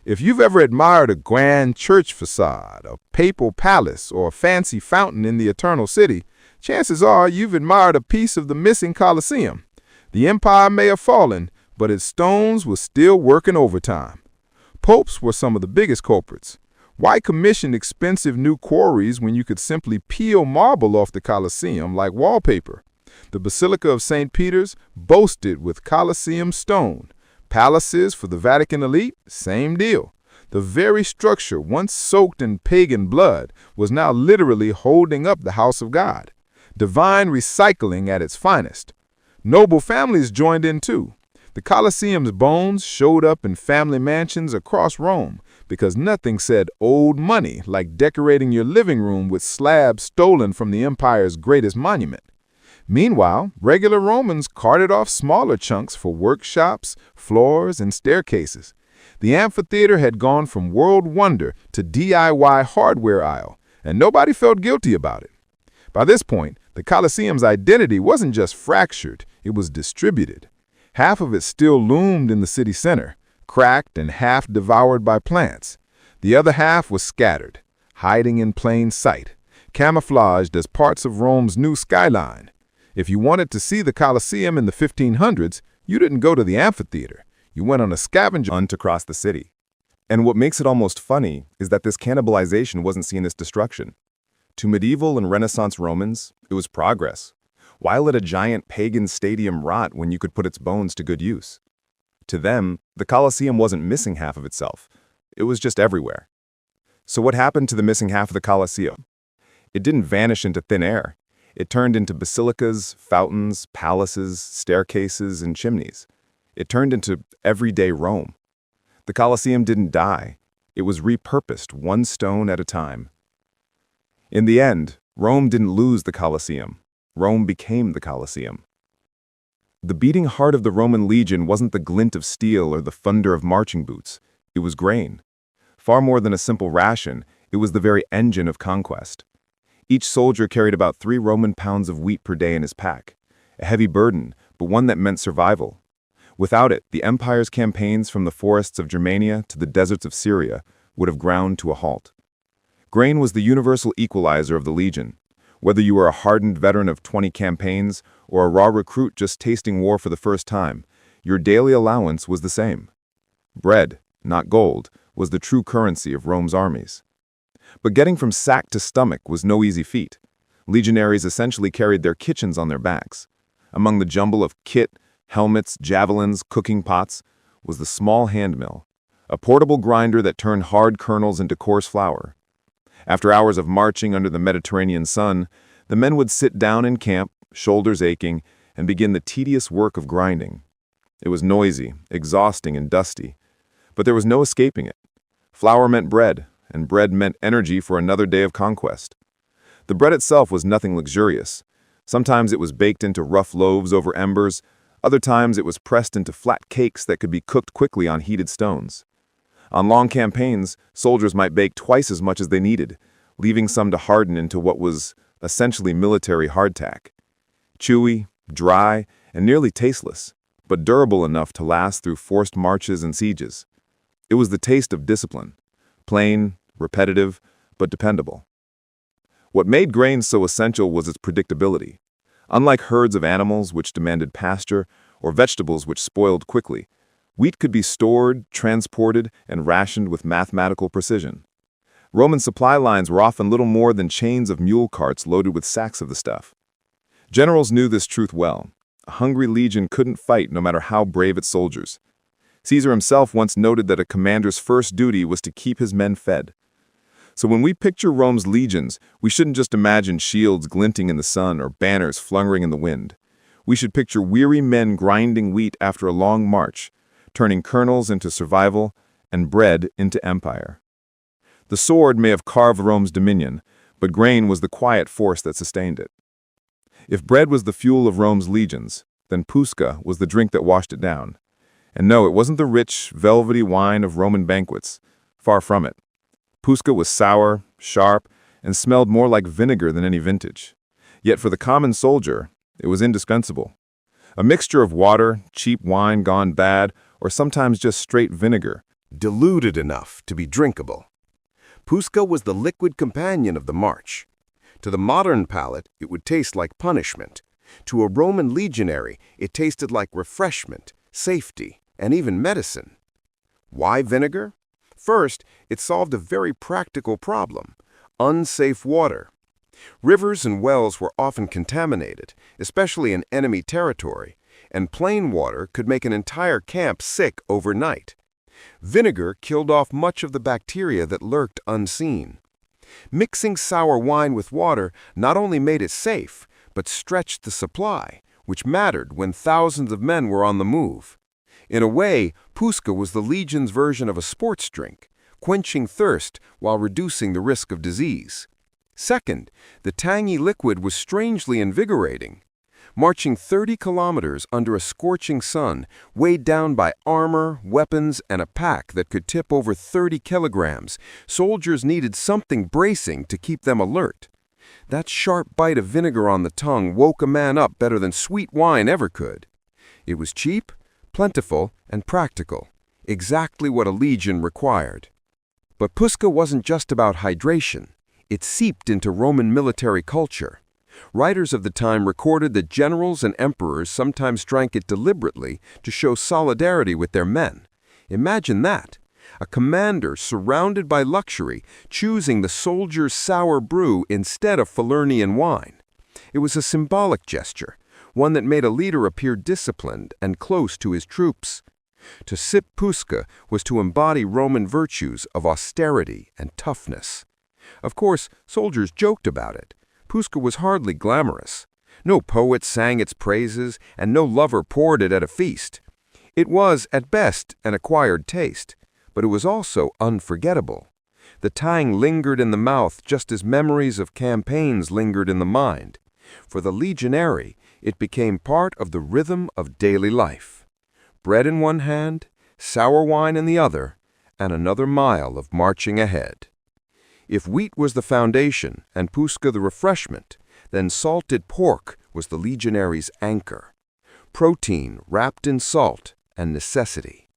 If you've ever admired a grand church facade, a papal palace, or a fancy fountain in the Eternal City, chances are you've admired a piece of the missing Colosseum. The empire may have fallen, but its stones were still working overtime. Popes were some of the biggest culprits. Why commission expensive new quarries when you could simply peel marble off the Colosseum like wallpaper? The Basilica of St. Peter's boasted with Colosseum stone. Palaces for the Vatican elite, same deal. The very structure once soaked in pagan blood was now literally holding up the house of God. Divine recycling at its finest. Noble families joined in too. The Colosseum's bones showed up in family mansions across Rome because nothing said old money like decorating your living room with slabs stolen from the empire's greatest monument. Meanwhile, regular Romans carted off smaller chunks for workshops, floors, and staircases. The amphitheater had gone from world wonder to DIY hardware aisle, and nobody felt guilty about it. By this point, the Colosseum's identity wasn't just fractured, it was distributed. Half of it still loomed in the city center, cracked and half devoured by plants. The other half was scattered, hiding in plain sight, camouflaged as parts of Rome's new skyline. If you wanted to see the Colosseum in the 1500s, you didn't go to the amphitheater. You went on a scavenger hunt across the city. And what makes it almost funny is that this cannibalization wasn't seen as destruction. To medieval and Renaissance Romans, it was progress. Why let a giant pagan stadium rot when you could put its bones to good use? To them, the Colosseum wasn't missing half of itself. It was just everywhere. So what happened to the missing half of the Colosseum? It didn't vanish into thin air. It turned into basilicas, fountains, palaces, staircases, and chimneys. It turned into everyday Rome. The Colosseum didn't die. It was repurposed one stone at a time. In the end, Rome didn't lose the Colosseum. Rome became the Colosseum. The beating heart of the Roman legion wasn't the glint of steel or the thunder of marching boots. It was grain. Far more than a simple ration, it was the very engine of conquest. Each soldier carried about 3 Roman pounds of wheat per day in his pack, a heavy burden, but one that meant survival. Without it, the empire's campaigns from the forests of Germania to the deserts of Syria would have ground to a halt. Grain was the universal equalizer of the legion. Whether you were a hardened veteran of 20 campaigns or a raw recruit just tasting war for the first time, your daily allowance was the same. Bread, not gold, was the true currency of Rome's armies. But getting from sack to stomach was no easy feat. Legionaries essentially carried their kitchens on their backs. Among the jumble of kit, helmets, javelins, cooking pots, was the small hand mill, a portable grinder that turned hard kernels into coarse flour. After hours of marching under the Mediterranean sun, the men would sit down in camp, shoulders aching, and begin the tedious work of grinding. It was noisy, exhausting, and dusty, but there was no escaping it. Flour meant bread, and bread meant energy for another day of conquest. The bread itself was nothing luxurious. Sometimes it was baked into rough loaves over embers, other times it was pressed into flat cakes that could be cooked quickly on heated stones. On long campaigns, soldiers might bake twice as much as they needed, leaving some to harden into what was essentially military hardtack. Chewy, dry, and nearly tasteless, but durable enough to last through forced marches and sieges. It was the taste of discipline. Plain, repetitive, but dependable. What made grain so essential was its predictability. Unlike herds of animals which demanded pasture or vegetables which spoiled quickly, wheat could be stored, transported, and rationed with mathematical precision. Roman supply lines were often little more than chains of mule carts loaded with sacks of the stuff. Generals knew this truth well. A hungry legion couldn't fight no matter how brave its soldiers. Caesar himself once noted that a commander's first duty was to keep his men fed. So when we picture Rome's legions, we shouldn't just imagine shields glinting in the sun or banners flungering in the wind. We should picture weary men grinding wheat after a long march, turning kernels into survival and bread into empire. The sword may have carved Rome's dominion, but grain was the quiet force that sustained it. If bread was the fuel of Rome's legions, then puska was the drink that washed it down. And no, it wasn't the rich, velvety wine of Roman banquets. Far from it. Puska was sour, sharp, and smelled more like vinegar than any vintage. Yet for the common soldier, it was indispensable. A mixture of water, cheap wine gone bad, or sometimes just straight vinegar. Diluted enough to be drinkable. Puska was the liquid companion of the march. To the modern palate, it would taste like punishment. To a Roman legionary, it tasted like refreshment, safety, and even medicine. Why vinegar? First, it solved a very practical problem: unsafe water. Rivers and wells were often contaminated, especially in enemy territory, and plain water could make an entire camp sick overnight. Vinegar killed off much of the bacteria that lurked unseen. Mixing sour wine with water not only made it safe, but stretched the supply, which mattered when thousands of men were on the move. In a way, Puska was the legion's version of a sports drink, quenching thirst while reducing the risk of disease. Second, the tangy liquid was strangely invigorating. Marching 30 kilometers under a scorching sun, weighed down by armor, weapons, and a pack that could tip over 30 kilograms, soldiers needed something bracing to keep them alert. That sharp bite of vinegar on the tongue woke a man up better than sweet wine ever could. It was cheap, plentiful, and practical, exactly what a legion required. But Puska wasn't just about hydration. It seeped into Roman military culture. Writers of the time recorded that generals and emperors sometimes drank it deliberately to show solidarity with their men. Imagine that. A commander surrounded by luxury, choosing the soldier's sour brew instead of Falernian wine. It was a symbolic gesture, one that made a leader appear disciplined and close to his troops. To sip Puska was to embody Roman virtues of austerity and toughness. Of course, soldiers joked about it. Puska was hardly glamorous. No poet sang its praises, and no lover poured it at a feast. It was, at best, an acquired taste, but it was also unforgettable. The tang lingered in the mouth just as memories of campaigns lingered in the mind. For the legionary, it became part of the rhythm of daily life. Bread in one hand, sour wine in the other, and another mile of marching ahead. If wheat was the foundation and Puska the refreshment, then salted pork was the legionary's anchor. Protein wrapped in salt and necessity.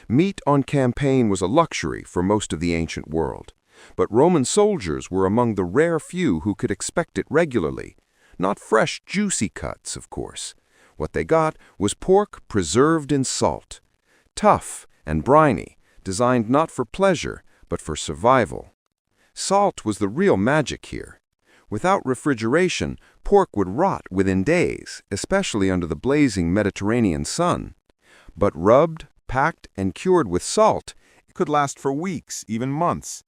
Meat on campaign was a luxury for most of the ancient world, but Roman soldiers were among the rare few who could expect it regularly. Not fresh, juicy cuts, of course. What they got was pork preserved in salt. Tough and briny, designed not for pleasure, but for survival. Salt was the real magic here. Without refrigeration, pork would rot within days, especially under the blazing Mediterranean sun. But rubbed, packed, and cured with salt, it could last for weeks, even months.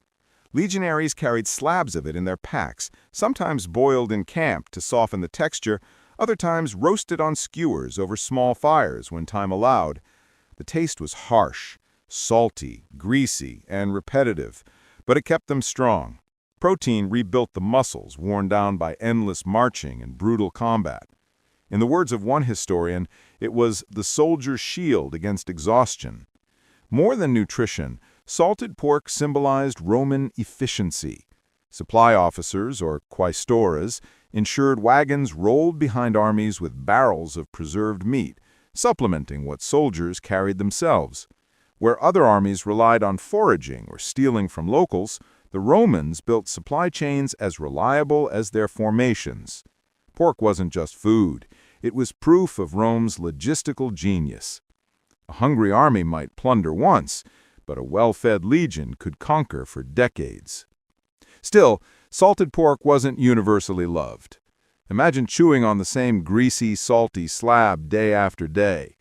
Legionaries carried slabs of it in their packs, sometimes boiled in camp to soften the texture, other times roasted on skewers over small fires when time allowed. The taste was harsh, salty, greasy, and repetitive, but it kept them strong. Protein rebuilt the muscles worn down by endless marching and brutal combat. In the words of one historian, it was the soldier's shield against exhaustion. More than nutrition, salted pork symbolized Roman efficiency. Supply officers, or quaestoras, ensured wagons rolled behind armies with barrels of preserved meat, supplementing what soldiers carried themselves. Where other armies relied on foraging or stealing from locals, the Romans built supply chains as reliable as their formations. Pork wasn't just food. It was proof of Rome's logistical genius. A hungry army might plunder once, but a well-fed legion could conquer for decades. Still, salted pork wasn't universally loved. Imagine chewing on the same greasy, salty slab day after day.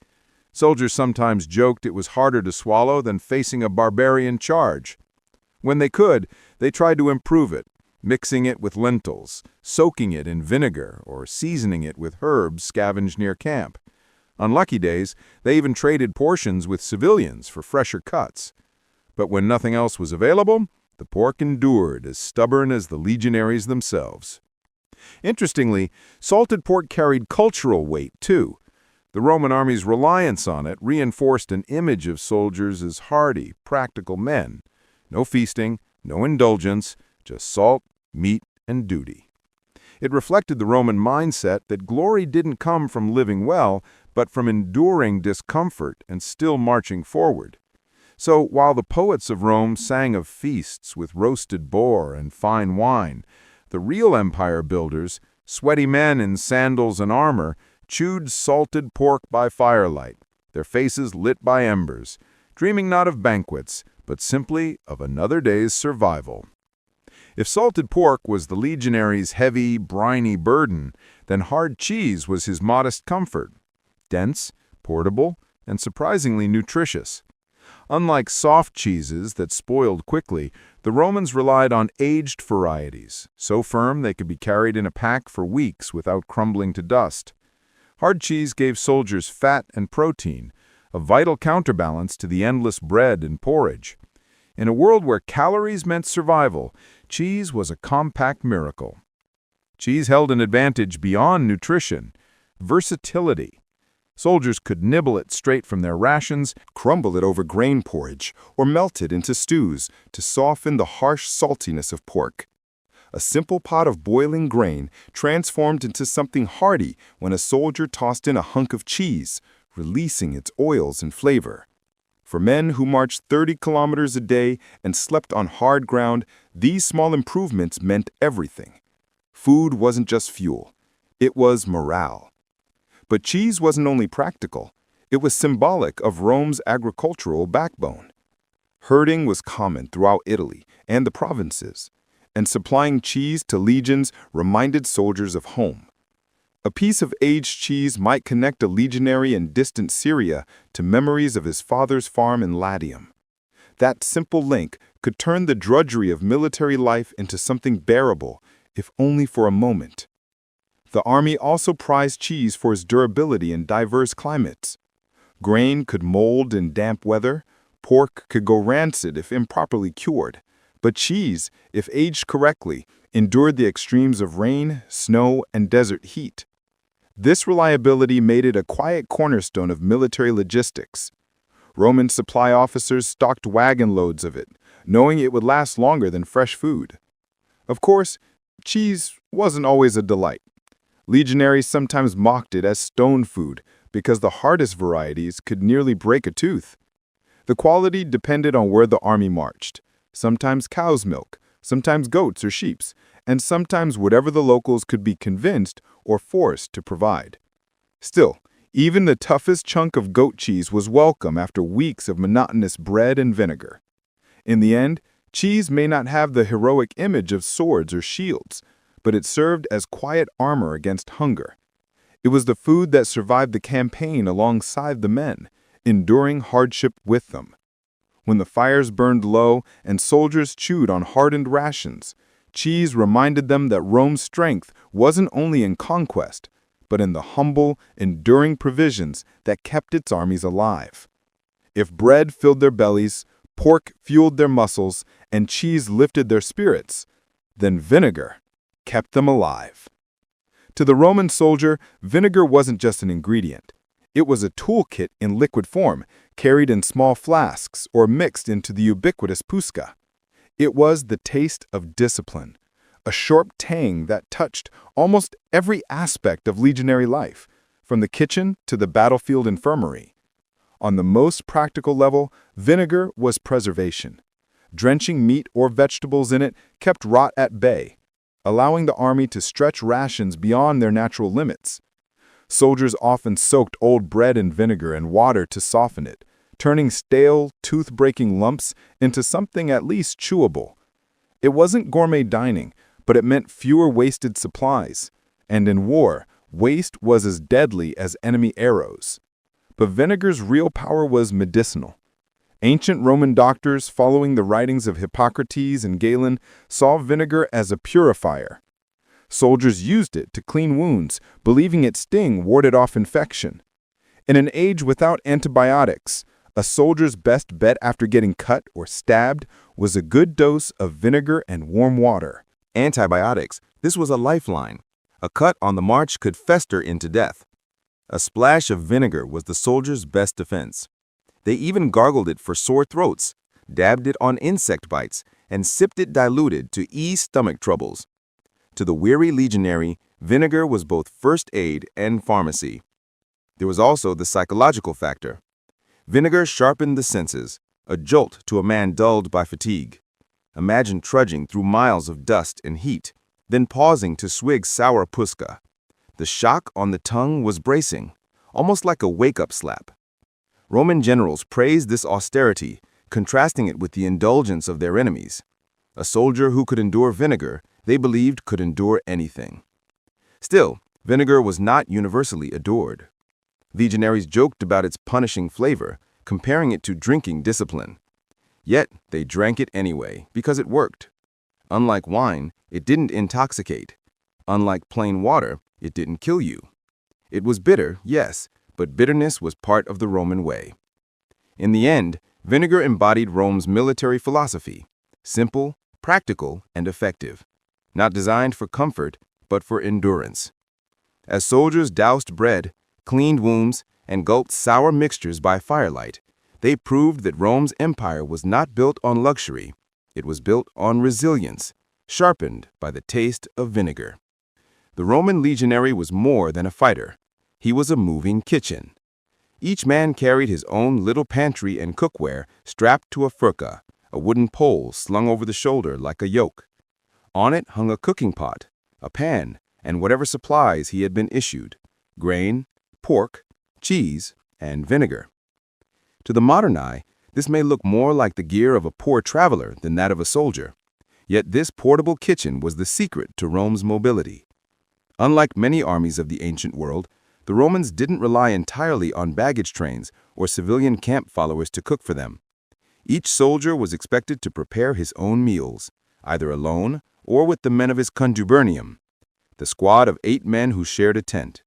Soldiers sometimes joked it was harder to swallow than facing a barbarian charge. When they could, they tried to improve it, mixing it with lentils, soaking it in vinegar, or seasoning it with herbs scavenged near camp. On lucky days, they even traded portions with civilians for fresher cuts. But when nothing else was available, the pork endured, as stubborn as the legionaries themselves. Interestingly, salted pork carried cultural weight, too. The Roman army's reliance on it reinforced an image of soldiers as hardy, practical men. No feasting, no indulgence, just salt, meat, and duty. It reflected the Roman mindset that glory didn't come from living well, but from enduring discomfort and still marching forward. So while the poets of Rome sang of feasts with roasted boar and fine wine, the real empire builders, sweaty men in sandals and armor, chewed salted pork by firelight, their faces lit by embers, dreaming not of banquets, but simply of another day's survival. If salted pork was the legionary's heavy, briny burden, then hard cheese was his modest comfort, dense, portable, and surprisingly nutritious. Unlike soft cheeses that spoiled quickly, the Romans relied on aged varieties, so firm they could be carried in a pack for weeks without crumbling to dust. Hard cheese gave soldiers fat and protein, a vital counterbalance to the endless bread and porridge. In a world where calories meant survival, cheese was a compact miracle. Cheese held an advantage beyond nutrition: versatility. Soldiers could nibble it straight from their rations, Crumble it over grain porridge, or melt it into stews to soften the harsh saltiness of pork. A simple pot of boiling grain transformed into something hearty when a soldier tossed in a hunk of cheese, releasing its oils and flavor. For men who marched 30 kilometers a day and slept on hard ground, these small improvements meant everything. Food wasn't just fuel, it was morale. But cheese wasn't only practical, it was symbolic of Rome's agricultural backbone. Herding was common throughout Italy and the provinces, and supplying cheese to legions reminded soldiers of home. A piece of aged cheese might connect a legionary in distant Syria to memories of his father's farm in Latium. That simple link could turn the drudgery of military life into something bearable, if only for a moment. The army also prized cheese for its durability in diverse climates. Grain could mold in damp weather, pork could go rancid if improperly cured, but cheese, if aged correctly, endured the extremes of rain, snow, and desert heat. This reliability made it a quiet cornerstone of military logistics. Roman supply officers stocked wagon loads of it, knowing it would last longer than fresh food. Of course, cheese wasn't always a delight. Legionaries sometimes mocked it as stone food because the hardest varieties could nearly break a tooth. The quality depended on where the army marched, sometimes cow's milk, sometimes goats or sheep's, and sometimes whatever the locals could be convinced or forced to provide. Still, even the toughest chunk of goat cheese was welcome after weeks of monotonous bread and vinegar. In the end, cheese may not have the heroic image of swords or shields, but it served as quiet armor against hunger. It was the food that survived the campaign alongside the men, enduring hardship with them. When the fires burned low and soldiers chewed on hardened rations, cheese reminded them that Rome's strength wasn't only in conquest, but in the humble, enduring provisions that kept its armies alive. If bread filled their bellies, pork fueled their muscles, and cheese lifted their spirits, then vinegar kept them alive. To the Roman soldier, vinegar wasn't just an ingredient. It was a toolkit in liquid form, carried in small flasks or mixed into the ubiquitous pusca. It was the taste of discipline, a sharp tang that touched almost every aspect of legionary life, from the kitchen to the battlefield infirmary. On the most practical level, vinegar was preservation. Drenching meat or vegetables in it kept rot at bay, allowing the army to stretch rations beyond their natural limits. Soldiers often soaked old bread in vinegar and water to soften it, turning stale, tooth-breaking lumps into something at least chewable. It wasn't gourmet dining, but it meant fewer wasted supplies. And in war, waste was as deadly as enemy arrows. But vinegar's real power was medicinal. Ancient Roman doctors, following the writings of Hippocrates and Galen, saw vinegar as a purifier. Soldiers used it to clean wounds, believing its sting warded off infection. In an age without antibiotics, a soldier's best bet after getting cut or stabbed was a good dose of vinegar and warm water. Antibiotics, this was a lifeline. A cut on the march could fester into death. A splash of vinegar was the soldier's best defense. They even gargled it for sore throats, dabbed it on insect bites, and sipped it diluted to ease stomach troubles. To the weary legionary, vinegar was both first aid and pharmacy. There was also the psychological factor. Vinegar sharpened the senses, a jolt to a man dulled by fatigue. Imagine trudging through miles of dust and heat, then pausing to swig sour puska. The shock on the tongue was bracing, almost like a wake-up slap. Roman generals praised this austerity, contrasting it with the indulgence of their enemies. A soldier who could endure vinegar, they believed could endure anything. Still, vinegar was not universally adored. Legionaries joked about its punishing flavor, comparing it to drinking discipline. Yet, they drank it anyway, because it worked. Unlike wine, it didn't intoxicate. Unlike plain water, it didn't kill you. It was bitter, yes, but bitterness was part of the Roman way. In the end, vinegar embodied Rome's military philosophy: simple, practical, and effective. Not designed for comfort, but for endurance. As soldiers doused bread, cleaned wounds, and gulped sour mixtures by firelight, they proved that Rome's empire was not built on luxury. It was built on resilience, sharpened by the taste of vinegar. The Roman legionary was more than a fighter. He was a moving kitchen. Each man carried his own little pantry and cookware strapped to a furca, a wooden pole slung over the shoulder like a yoke. On it hung a cooking pot, a pan, and whatever supplies he had been issued: grain, pork, cheese, and vinegar. To the modern eye, this may look more like the gear of a poor traveler than that of a soldier. Yet this portable kitchen was the secret to Rome's mobility. Unlike many armies of the ancient world, the Romans didn't rely entirely on baggage trains or civilian camp followers to cook for them. Each soldier was expected to prepare his own meals, either alone or with the men of his contubernium, the squad of 8 men who shared a tent.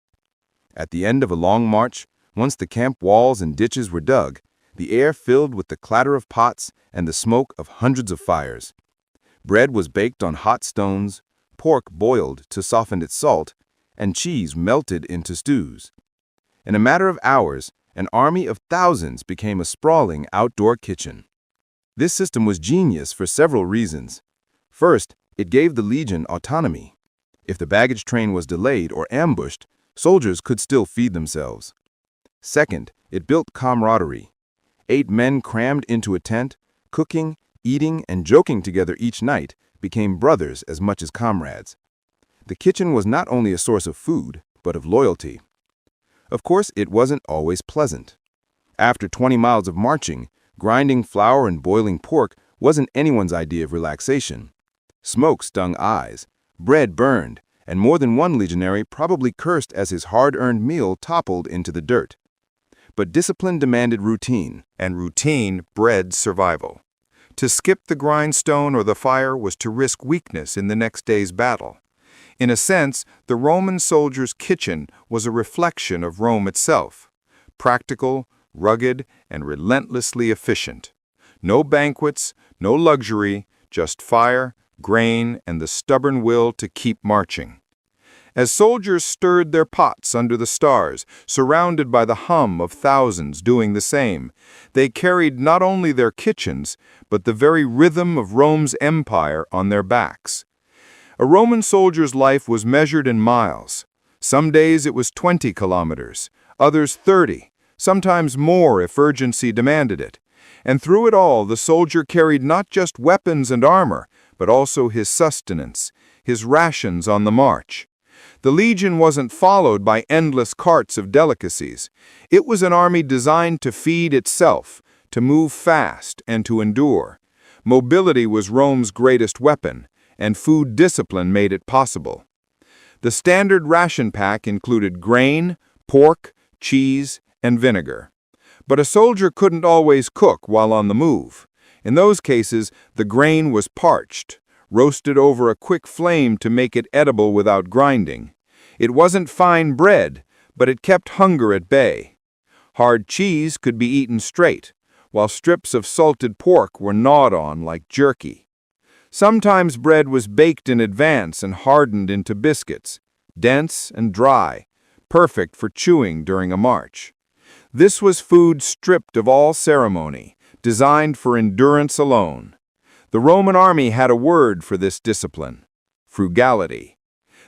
At the end of a long march, once the camp walls and ditches were dug, the air filled with the clatter of pots and the smoke of hundreds of fires. Bread was baked on hot stones, pork boiled to soften its salt, and cheese melted into stews. In a matter of hours, an army of thousands became a sprawling outdoor kitchen. This system was genius for several reasons. First, it gave the legion autonomy. If the baggage train was delayed or ambushed, soldiers could still feed themselves. Second, it built camaraderie. 8 men crammed into a tent, cooking, eating, and joking together each night, became brothers as much as comrades. The kitchen was not only a source of food, but of loyalty. Of course, it wasn't always pleasant. After 20 miles of marching, grinding flour and boiling pork wasn't anyone's idea of relaxation. Smoke stung eyes, bread burned, and more than one legionary probably cursed as his hard-earned meal toppled into the dirt. But discipline demanded routine, And routine bred survival. To skip the grindstone or the fire was to risk weakness in the next day's battle. In a sense, the Roman soldier's kitchen was a reflection of Rome itself: practical, rugged, and relentlessly efficient. No banquets, no luxury, just fire, grain, and the stubborn will to keep marching. As soldiers stirred their pots under the stars, surrounded by the hum of thousands doing the same, they carried not only their kitchens, but the very rhythm of Rome's empire on their backs. A Roman soldier's life was measured in miles. Some days it was 20 kilometers, others 30, sometimes more if urgency demanded it. And through it all, the soldier carried not just weapons and armor, but also his sustenance, his rations on the march. The legion wasn't followed by endless carts of delicacies. It was an army designed to feed itself, to move fast, and to endure. Mobility was Rome's greatest weapon, and food discipline made it possible. The standard ration pack included grain, pork, cheese, and vinegar. But a soldier couldn't always cook while on the move. In those cases, the grain was parched, roasted over a quick flame to make it edible without grinding. It wasn't fine bread, but it kept hunger at bay. Hard cheese could be eaten straight, while strips of salted pork were gnawed on like jerky. Sometimes bread was baked in advance and hardened into biscuits, dense and dry, perfect for chewing during a march. This was food stripped of all ceremony, designed for endurance alone. The Roman army had a word for this discipline: frugality.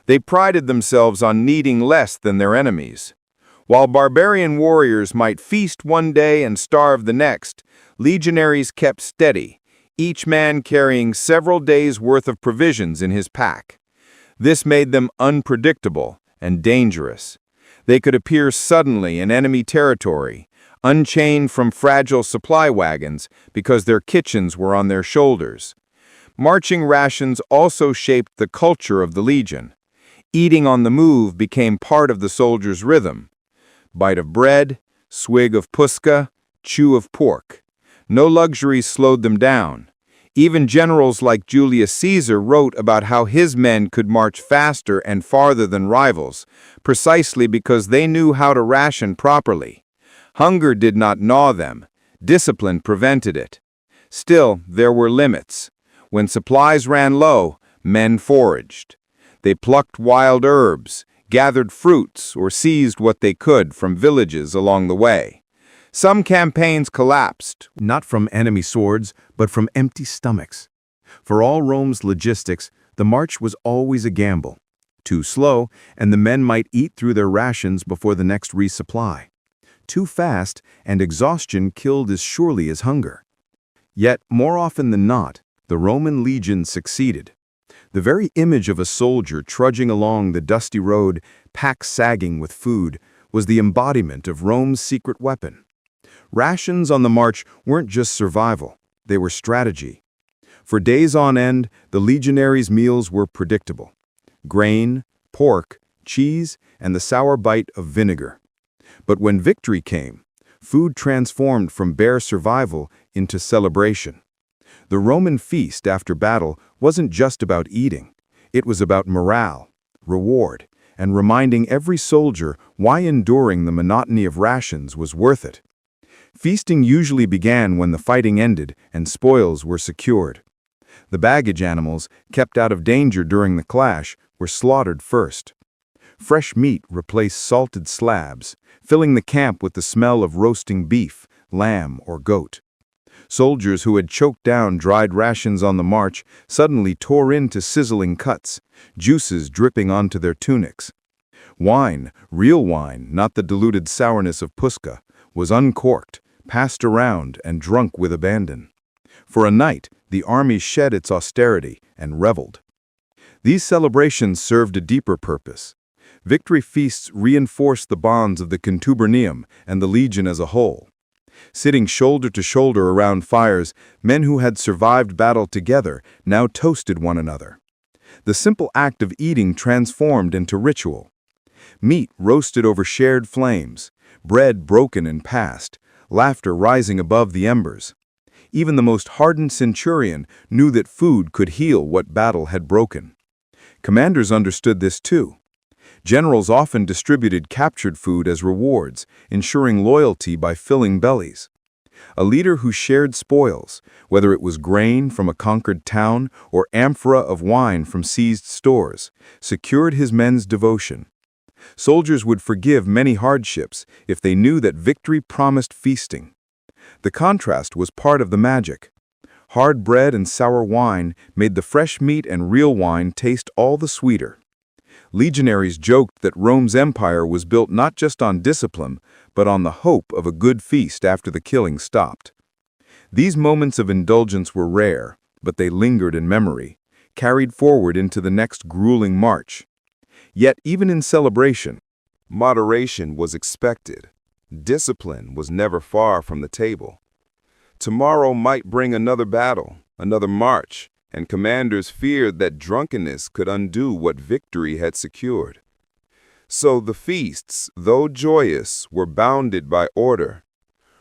They prided themselves on needing less than their enemies. While barbarian warriors might feast one day and starve the next, legionaries kept steady, each man carrying several days' worth of provisions in his pack. This made them unpredictable and dangerous. They could appear suddenly in enemy territory, unchained from fragile supply wagons because their kitchens were on their shoulders. Marching rations also shaped the culture of the legion. Eating on the move became part of the soldier's rhythm. Bite of bread, swig of puska, chew of pork. No luxuries slowed them down. Even generals like Julius Caesar wrote about how his men could march faster and farther than rivals, precisely because they knew how to ration properly. Hunger did not gnaw them. Discipline prevented it. Still, there were limits. When supplies ran low, men foraged. They plucked wild herbs, gathered fruits, or seized what they could from villages along the way. Some campaigns collapsed, Not from enemy swords, but from empty stomachs. For all Rome's logistics, the march was always a gamble. Too slow, and the men might eat through their rations before the next resupply. Too fast, and exhaustion killed as surely as hunger. Yet, more often than not, the Roman legion succeeded. The very image of a soldier trudging along the dusty road, pack sagging with food, was the embodiment of Rome's secret weapon. Rations on the march weren't just survival, they were strategy. For days on end, the legionaries' meals were predictable: grain, pork, cheese, and the sour bite of vinegar. But when victory came, food transformed from bare survival into celebration. The Roman feast after battle wasn't just about eating. It was about morale, reward, and reminding every soldier why enduring the monotony of rations was worth it. Feasting usually began when the fighting ended and spoils were secured. The baggage animals, kept out of danger during the clash, were slaughtered first. Fresh meat replaced salted slabs, filling the camp with the smell of roasting beef, lamb, or goat. Soldiers who had choked down dried rations on the march suddenly tore into sizzling cuts, juices dripping onto their tunics. Wine, real wine, not the diluted sourness of puska, was uncorked, passed around, and drunk with abandon. For a night, the army shed its austerity and reveled. These celebrations served a deeper purpose. Victory feasts reinforced the bonds of the contubernium and the legion as a whole. Sitting shoulder to shoulder around fires, men who had survived battle together now toasted one another. The simple act of eating transformed into ritual. Meat roasted over shared flames, bread broken and passed, laughter rising above the embers. Even the most hardened centurion knew that food could heal what battle had broken. Commanders understood this too. Generals often distributed captured food as rewards, ensuring loyalty by filling bellies. A leader who shared spoils, whether it was grain from a conquered town or amphora of wine from seized stores, secured his men's devotion. Soldiers would forgive many hardships if they knew that victory promised feasting. The contrast was part of the magic. Hard bread and sour wine made the fresh meat and real wine taste all the sweeter. Legionaries joked that Rome's empire was built not just on discipline, but on the hope of a good feast after the killing stopped. These moments of indulgence were rare, but they lingered in memory, carried forward into the next grueling march. Yet even in celebration, moderation was expected. Discipline was never far from the table. Tomorrow might bring another battle, another march, and commanders feared that drunkenness could undo what victory had secured. So the feasts, though joyous, were bounded by order.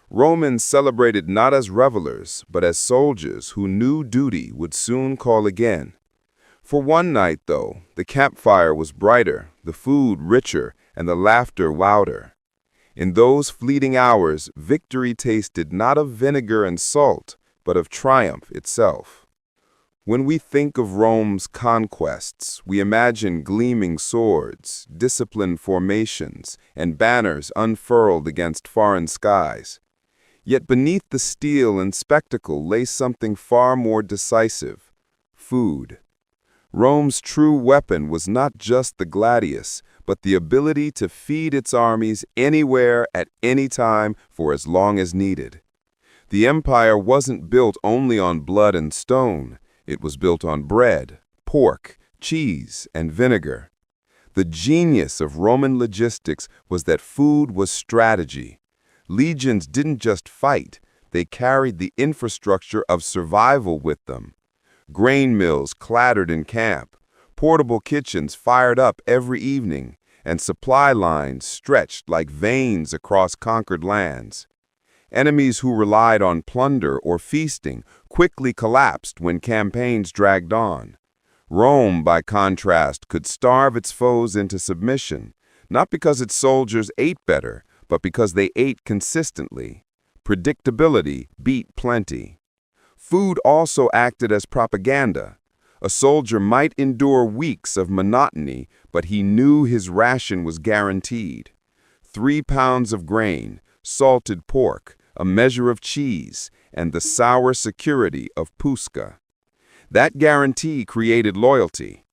Romans celebrated not as revelers, but as soldiers who knew duty would soon call again. For one night, though, the campfire was brighter, the food richer, and the laughter louder. In those fleeting hours, victory tasted not of vinegar and salt, but of triumph itself. When we think of Rome's conquests, we imagine gleaming swords, disciplined formations, and banners unfurled against foreign skies. Yet beneath the steel and spectacle lay something far more decisive: food. Rome's true weapon was not just the gladius, but the ability to feed its armies anywhere at any time for as long as needed. The empire wasn't built only on blood and stone. It was built on bread, pork, cheese, and vinegar. The genius of Roman logistics was that food was strategy. Legions didn't just fight, they carried the infrastructure of survival with them. Grain mills clattered in camp, portable kitchens fired up every evening, and supply lines stretched like veins across conquered lands. Enemies who relied on plunder or feasting quickly collapsed when campaigns dragged on. Rome, by contrast, could starve its foes into submission, not because its soldiers ate better, but because they ate consistently. Predictability beat plenty. Food also acted as propaganda. A soldier might endure weeks of monotony, but he knew his ration was guaranteed. 3 pounds of grain, salted pork, a measure of cheese, and the sour security of Pusca. That guarantee created loyalty.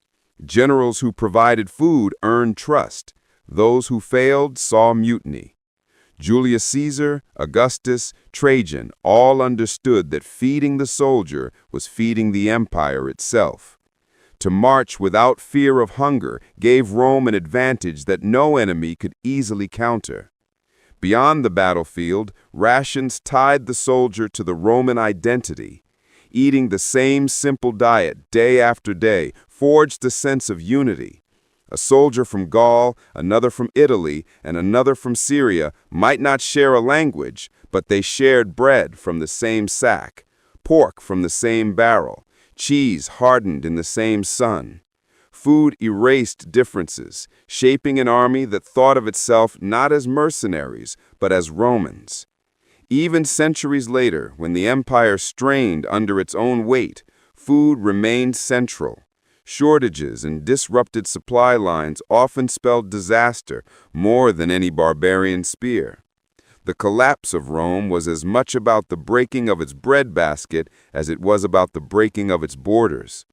Generals who provided food earned trust. Those who failed saw mutiny. Julius Caesar, Augustus, Trajan all understood that feeding the soldier was feeding the empire itself. To march without fear of hunger gave Rome an advantage that no enemy could easily counter. Beyond the battlefield, rations tied the soldier to the Roman identity. Eating the same simple diet day after day forged a sense of unity. A soldier from Gaul, another from Italy, and another from Syria might not share a language, but they shared bread from the same sack, pork from the same barrel, cheese hardened in the same sun. Food erased differences, shaping an army that thought of itself not as mercenaries, but as Romans. Even centuries later, when the empire strained under its own weight, food remained central. Shortages and disrupted supply lines often spelled disaster more than any barbarian spear. The collapse of Rome was as much about the breaking of its breadbasket as it was about the breaking of its borders.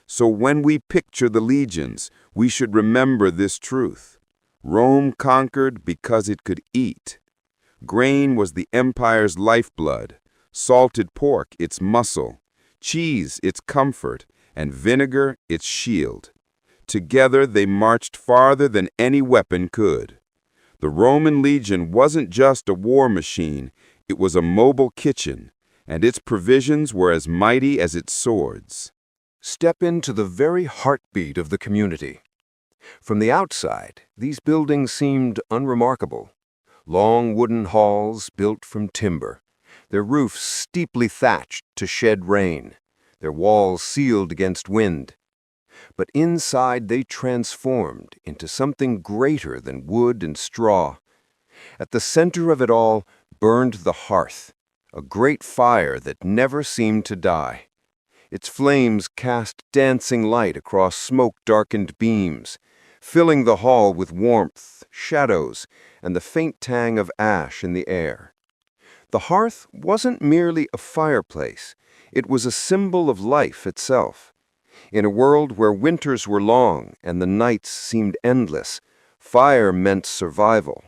So when we picture the legions, we should remember this truth. Rome conquered because it could eat. Grain was the empire's lifeblood, salted pork its muscle, cheese its comfort, and vinegar its shield. Together they marched farther than any weapon could. The Roman legion wasn't just a war machine, it was a mobile kitchen, and its provisions were as mighty as its swords. Step into the very heartbeat of the community. From the outside, these buildings seemed unremarkable. Long wooden halls built from timber, their roofs steeply thatched to shed rain, their walls sealed against wind. But inside they transformed into something greater than wood and straw. At the center of it all burned the hearth, a great fire that never seemed to die. Its flames cast dancing light across smoke-darkened beams, filling the hall with warmth, shadows, and the faint tang of ash in the air. The hearth wasn't merely a fireplace. It was a symbol of life itself. In a world where winters were long and the nights seemed endless, fire meant survival.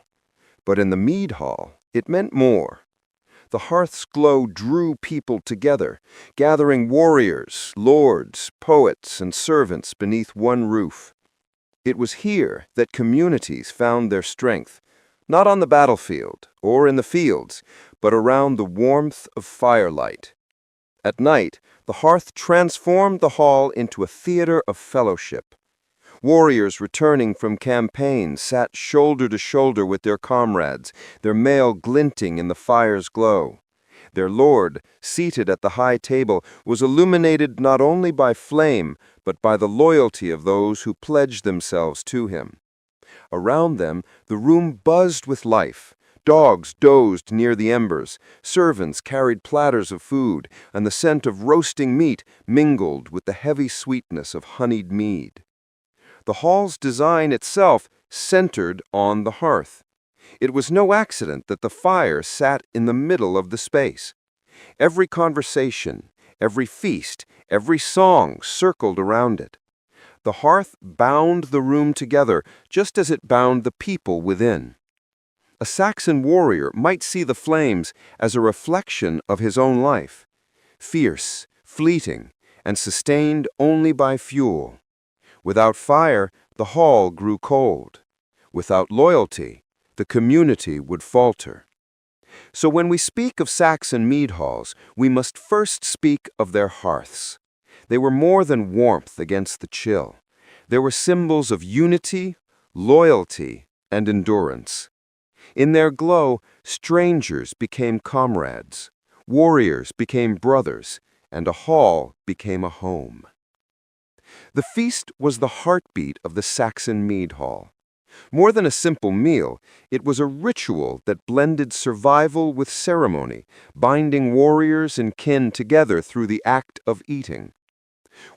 But in the mead hall, it meant more. The hearth's glow drew people together, gathering warriors, lords, poets, and servants beneath one roof. It was here that communities found their strength, not on the battlefield or in the fields, but around the warmth of firelight. At night, the hearth transformed the hall into a theater of fellowship. Warriors returning from campaigns sat shoulder to shoulder with their comrades, their mail glinting in the fire's glow. Their lord, seated at the high table, was illuminated not only by flame, but by the loyalty of those who pledged themselves to him. Around them, the room buzzed with life. Dogs dozed near the embers, servants carried platters of food, and the scent of roasting meat mingled with the heavy sweetness of honeyed mead. The hall's design itself centered on the hearth. It was no accident that the fire sat in the middle of the space. Every conversation, every feast, every song circled around it. The hearth bound the room together just as it bound the people within. A Saxon warrior might see the flames as a reflection of his own life, fierce, fleeting, and sustained only by fuel. Without fire, the hall grew cold. Without loyalty, the community would falter. So when we speak of Saxon mead halls, we must first speak of their hearths. They were more than warmth against the chill. They were symbols of unity, loyalty, and endurance. In their glow, strangers became comrades, warriors became brothers, and a hall became a home. The feast was the heartbeat of the Saxon mead hall. More than a simple meal, it was a ritual that blended survival with ceremony, binding warriors and kin together through the act of eating.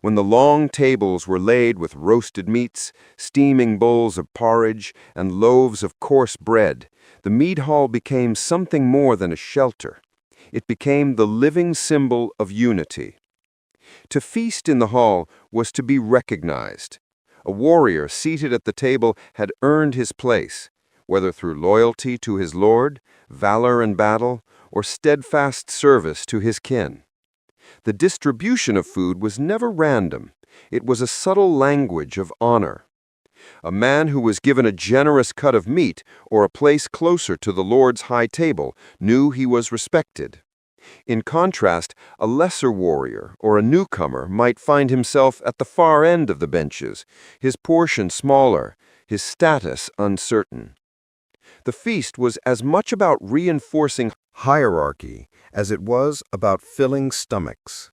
When the long tables were laid with roasted meats, steaming bowls of porridge, and loaves of coarse bread, the mead hall became something more than a shelter. It became the living symbol of unity. To feast in the hall was to be recognized. A warrior seated at the table had earned his place, whether through loyalty to his lord, valor in battle, or steadfast service to his kin. The distribution of food was never random. It was a subtle language of honor. A man who was given a generous cut of meat or a place closer to the Lord's high table knew he was respected. In contrast, a lesser warrior or a newcomer might find himself at the far end of the benches, his portion smaller, his status uncertain. The feast was as much about reinforcing hierarchy as it was about filling stomachs.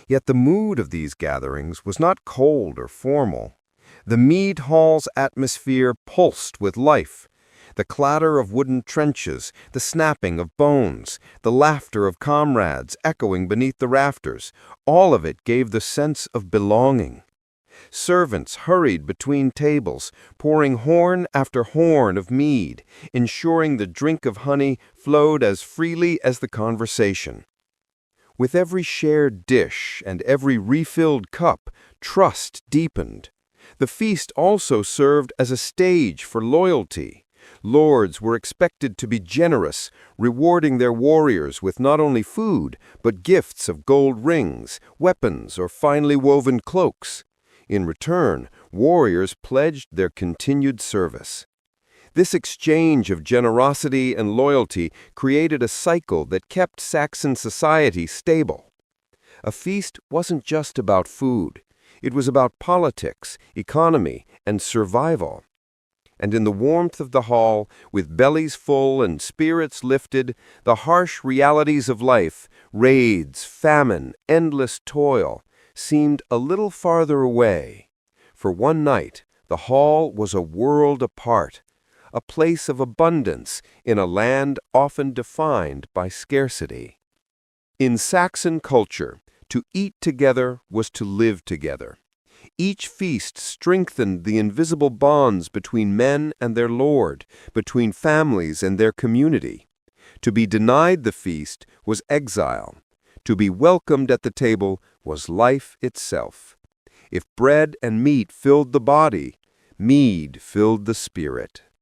Yet the mood of these gatherings was not cold or formal. The mead hall's atmosphere pulsed with life. The clatter of wooden trenches, the snapping of bones, the laughter of comrades echoing beneath the rafters, all of it gave the sense of belonging. Servants hurried between tables, pouring horn after horn of mead, ensuring the drink of honey flowed as freely as the conversation. With every shared dish and every refilled cup, trust deepened. The feast also served as a stage for loyalty. Lords were expected to be generous, rewarding their warriors with not only food, but gifts of gold rings, weapons, or finely woven cloaks. In return, warriors pledged their continued service. This exchange of generosity and loyalty created a cycle that kept Saxon society stable. A feast wasn't just about food. It was about politics, economy, and survival. And in the warmth of the hall, with bellies full and spirits lifted, the harsh realities of life, raids, famine, endless toil, seemed a little farther away. For one night, the hall was a world apart, a place of abundance in a land often defined by scarcity. In Saxon culture, to eat together was to live together. Each feast strengthened the invisible bonds between men and their lord, between families and their community. To be denied the feast was exile. To be welcomed at the table was life itself. If bread and meat filled the body, mead filled the spirit.